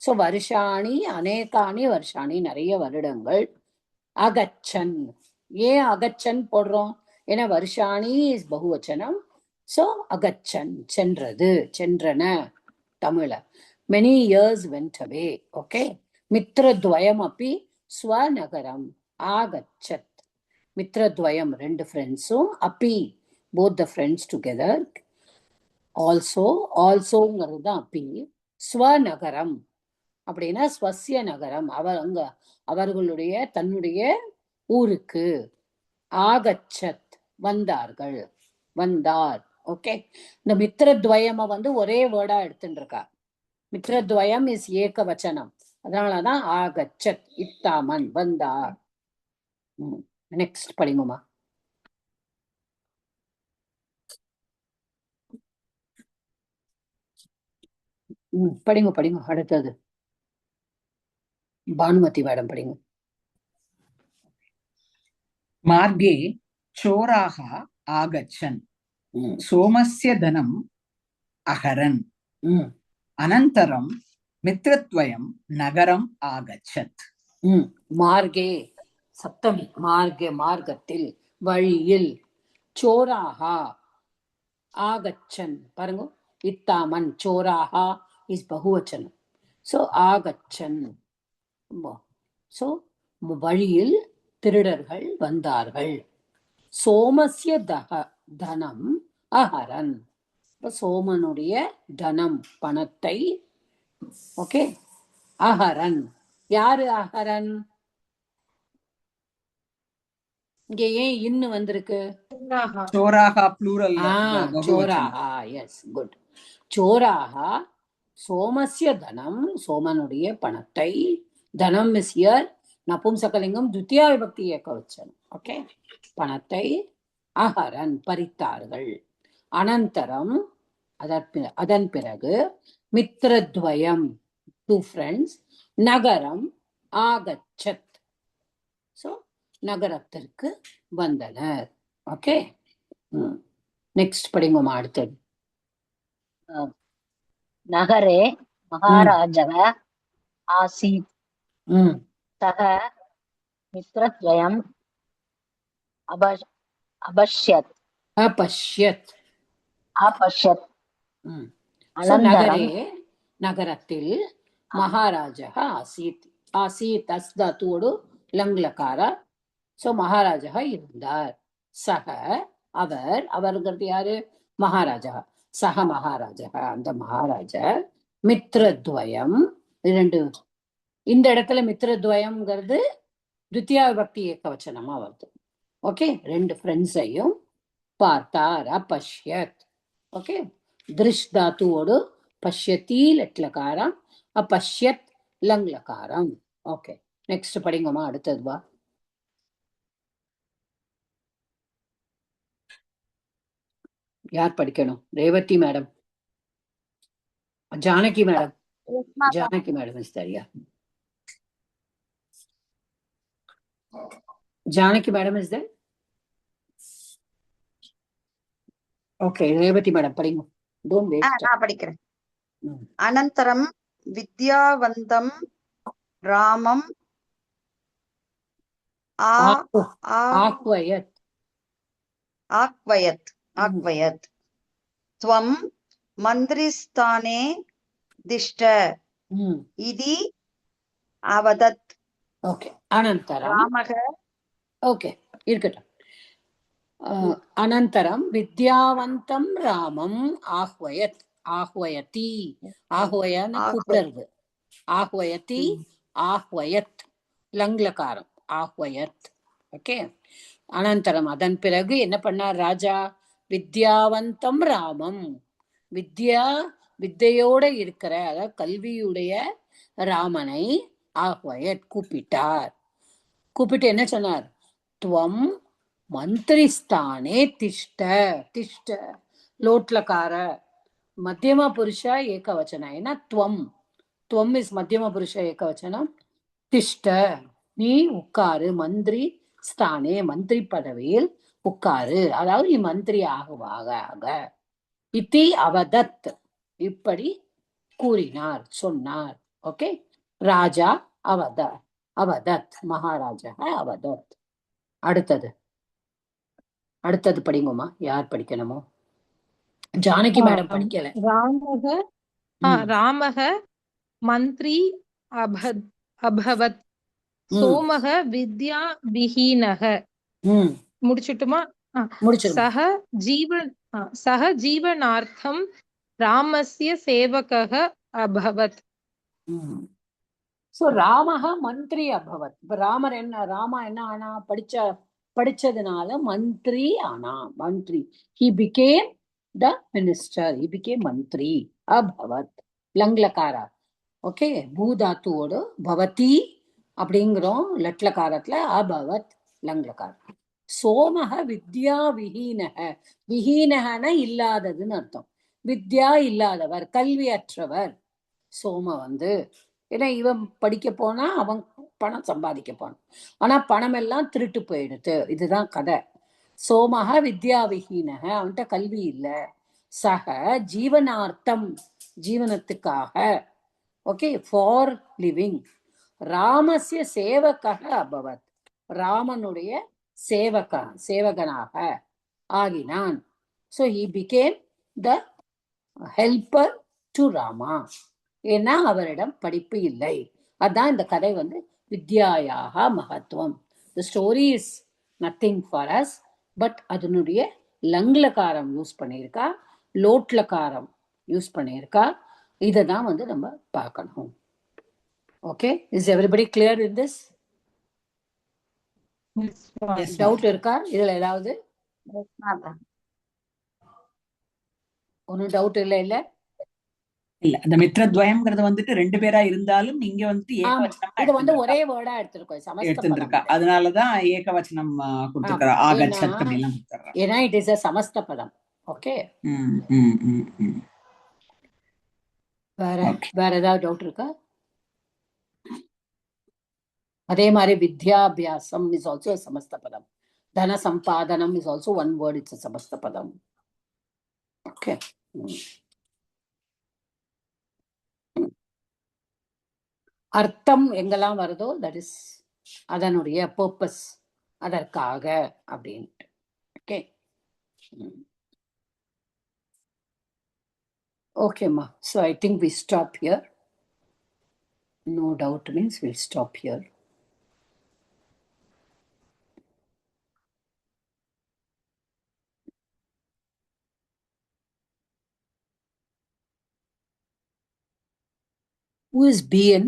சோ வருஷாணி அநேகானி வருஷாணி நிறைய வருடங்கள். அகச்சன், ஏன் அகச்சன் போடுறோம்? ஏன்னா வருஷாணி இஸ் பகுவச்சனம். சோ அகச்சன் சென்றது, சென்றன. தமிழ many years went away. Okay, மித்ரத்வயம் அப்பி ஸ்வநகரம் ஆகச்சத். மித்ரத்வயம் ரெண்டு ஃப்ரெண்ட்ஸும், அப்பி both the friends together, ஆல்சோங்கிறது தான் அப்பி. ஸ்வநகரம் அப்படின்னா ஸ்வசிய நகரம், அவர்களுடைய தன்னுடைய ஊருக்கு. ஆகச்சத் வந்தார்கள், வந்தார். ஓகே, இந்த மித்ரத்வயம ஒரே வேர்டா எடுத்துட்டு இருக்கா. மித்ரத்வயம் இஸ் ஏகவச்சனம், அதனாலதான் ஆகச்சத் இட்டாமன் வந்தார். நெக்ஸ்ட் படிங்கம்மா. படிங்க அடுத்தது பானுமதி மேடம் படிங்க. மார்गे चोराः आगच्छन् सोमस्य धनम् अहरन् अनन्तरं मित्रद्वयं नगरम् आगच्छत्. மார்கே சப்தமி. மார்க்கத்தில், வழியில். சோராகா ஆகச்சன் பாருங்க, இத்தாமன். சோராகா இஸ் பகுவச்சனம். சோ ஆகச்சன். சோ வழியில் திருடர்கள் வந்தார்கள். சோமஸ்ய தனம் அஹரன். சோமனுடைய தனம் பணத்தை. ஓகே, அஹரன். யாரு அஹரன்? இங்க ஏன் இன்னு வந்திருக்கு? சோராகா ப்ளூரல். சோராகா, எஸ், குட். சோராகா சோமஸ்ய தனம், சோமனுடைய பணத்தை. தனம் இஸ் ஹியர் நபும்சகலிங்கம், துத்தியா விபக்தி ஏகவச்சனம். ஓகே, பணத்தை அஹரன் பறித்தார்கள். அனந்தரம் அதன் பிறகு மித்ரத்வயம் டூ ஃப்ரெண்ட்ஸ் நகரம் ஆகச்சத். சோ நகரத்திற்கு வந்தனர். ஓகே, நெக்ஸ்ட் படிங்கம்மா அடுத்தது. நகரே மகாராஜः ஆசீத். சக மித்ரத்வயம் அபஷ்யத். அனந்தரம் நகரத்தில் மகாராஜா ஆசீத். ஆசீத் அஸ்தாத்தோடு லங்லகார. சோ மகாராஜா இருந்தார். சக அவர்ங்கிறது யாரு? மகாராஜா. சக மகாராஜா, அந்த மகாராஜா. மித்ரத்வயம் இரண்டு. இந்த இடத்துல மித்ரத்வயம்ங்கிறது துத்தியா விபக்தி ஏகவச்சனமா வருது. ஓகே, ரெண்டு ஃப்ரெண்ட்ஸையும் பார்த்தார். அபஷ்யத். ஓகே, திருஷ் தாத்துவோடு பஷ்யத்தி லட்லகாரம், அபஷ்யத் லங்லகாரம். ஓகே, நெக்ஸ்ட் படிங்கம்மா அடுத்தது வா. யார் படிக்கணும்? Revathi madam, Janaki madam. Janaki madam is there, yeah. Janaki madam is there? Okay, Revathi madam படிங்க. Don't waste. நான் படிக்கிறேன். அனந்தரம் வித்யாவந்தம் ராமம் ஆக்வயத் ஆக்வயத் த்வம் மந்திரிஸ்தானே திஷ்ட இதி அவதத். ஓகே, அனந்தரம் ராமக. ஓகே, இருக்கட்டும். அனந்தரம் வித்யாவந்தம் ராமம் ஆஹ்வயத் ஆஹ்வயதி ஆஹ்வயன்னு கூப்பிடுறது. ஆஹ்வயதி ஆஹ்வயத் லங்லகாரம் ஆஹ்வயத். ஓகே, அனந்தரம் அதன் பிறகு என்ன பண்ணார் ராஜா? வித்யாவந்தம் ராமம், வித்தையோட இருக்கிற, அதாவது கல்வியுடைய ராமனை ஆஹ்வயத் கூப்பிட்டார். கூப்பிட்டு என்ன சொன்னார்? துவம் மந்திரிஸ்தானே திஷ்ட. திஷ்ட லோட்லகார மத்தியம புருஷ ஏகவச்சனம். ஏன்னா துவம் இஸ் மத்தியம புருஷ ஏகவச்சனம். திஷ்ட நீ உட்காரு, மந்திரி ஸ்தானே மந்திரி பதவியில் உட்காரு, அதாவது நீ மந்திரி ஆக. இத்தி அவதத் இப்படி கூறினார், சொன்னார். ஓகே, ராஜா அவதத் மகாராஜா அவதத். அடுத்தது படிங்கம்மா. யார் படிக்கணுமோ? ஜானகி மேடம் படிக்கல. ராமக மந்திரி அபவத் சோமக வித்யா விஹீனக. முடிச்சுட்டுமா? சக ஜீவனார்த்தம் ராமஸ்ய சேவகः அபவத். சோ ராமஹ மந்திரி அபவத். இப்ப ராமா என்ன ஆனா? படிச்சதுனால மந்திரி ஆனா. மந்திரி, he became the minister, he became மந்திரி. அபவத் லங்லகாரா. ஓகே, பூதாத்துவோடு பவதி அப்படிங்கிறோம் லட்லகாரத்துல. அபவத் லங்லகார. சோமஹ வித்யா விஹீனக. விஹீனகன இல்லாததுன்னு அர்த்தம். வித்யா இல்லாதவர், கல்வியற்றவர். சோம ஏன்னா இவன் படிக்க போனா அவன் பணம் சம்பாதிக்க போனான். ஆனா பணம் எல்லாம் திருட்டு போயிடுது. இதுதான் கதை. சோமஹ வித்யா விஹீனக, அவன்கிட்ட கல்வி இல்ல. சக ஜீவனார்த்தம் ஜீவனத்துக்காக. Okay, for living. ராமஸ்ய சேவகः அபவத், ராமனுடைய சேவகனாக ஆகினான். So he became the helper to Rama. ஏன்னா அவரிடம் படிப்பு இல்லை. அதான் இந்த கதை வித்யாயாக மகத்துவம். The story is nothing for us, but அதனுடைய லங்லகாரம் யூஸ் பண்ணியிருக்கா, லோட்லகாரம் யூஸ் பண்ணியிருக்கா. இதை தான் நம்ம பார்க்கணும். Okay, is everybody clear in this? Doubt இருக்கா இதுல? ஏதாவது ஒன்னும் டவுட் இல்ல? இல்ல அந்த மித்ரத்வயம்ங்கிறது ரெண்டு பேரா இருந்தாலும் இங்க இது ஒரே வேர்டா எடுத்திருக்கோம். அதனாலதான் ஏகவச்சனம் கொடுத்திருக்காரு. ஆகச்சத் அப்படிலாம் கொடுத்திருக்காரு. ஏன்னா இட் இஸ் a சமஸ்த பதம். ஓகே, வேற ஏதாவது டவுட் இருக்கா? அதே மாதிரி வித்யாபியாசம் இஸ் ஆல்சோ சமஸ்த பதம். தன சம்பாதனம் is also one word, it's சமஸ்த பதம். ஓகே, அர்த்தம் எங்கெல்லாம் வருதோ தட் இஸ் அதனுடைய பர்பஸ், அதற்காக அப்படின்ட்டு. ஓகே, ஓகேம்மா. So I think we stop here. No doubt means we'll stop here. Who is BN?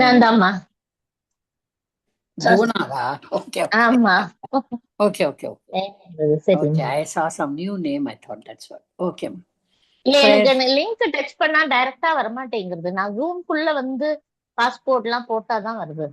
Nandamma. Bonaga. Okay. Amma. Okay. Okay, I saw some new name. I thought that's what. Okay. இல்ல, எனக்கு லிங்க் டச் பண்ணா டைரக்டா வர மாட்டேங்குது. நான் ஜூம் குள்ள பாஸ்போர்ட் எல்லாம் போட்டாதான் வருது.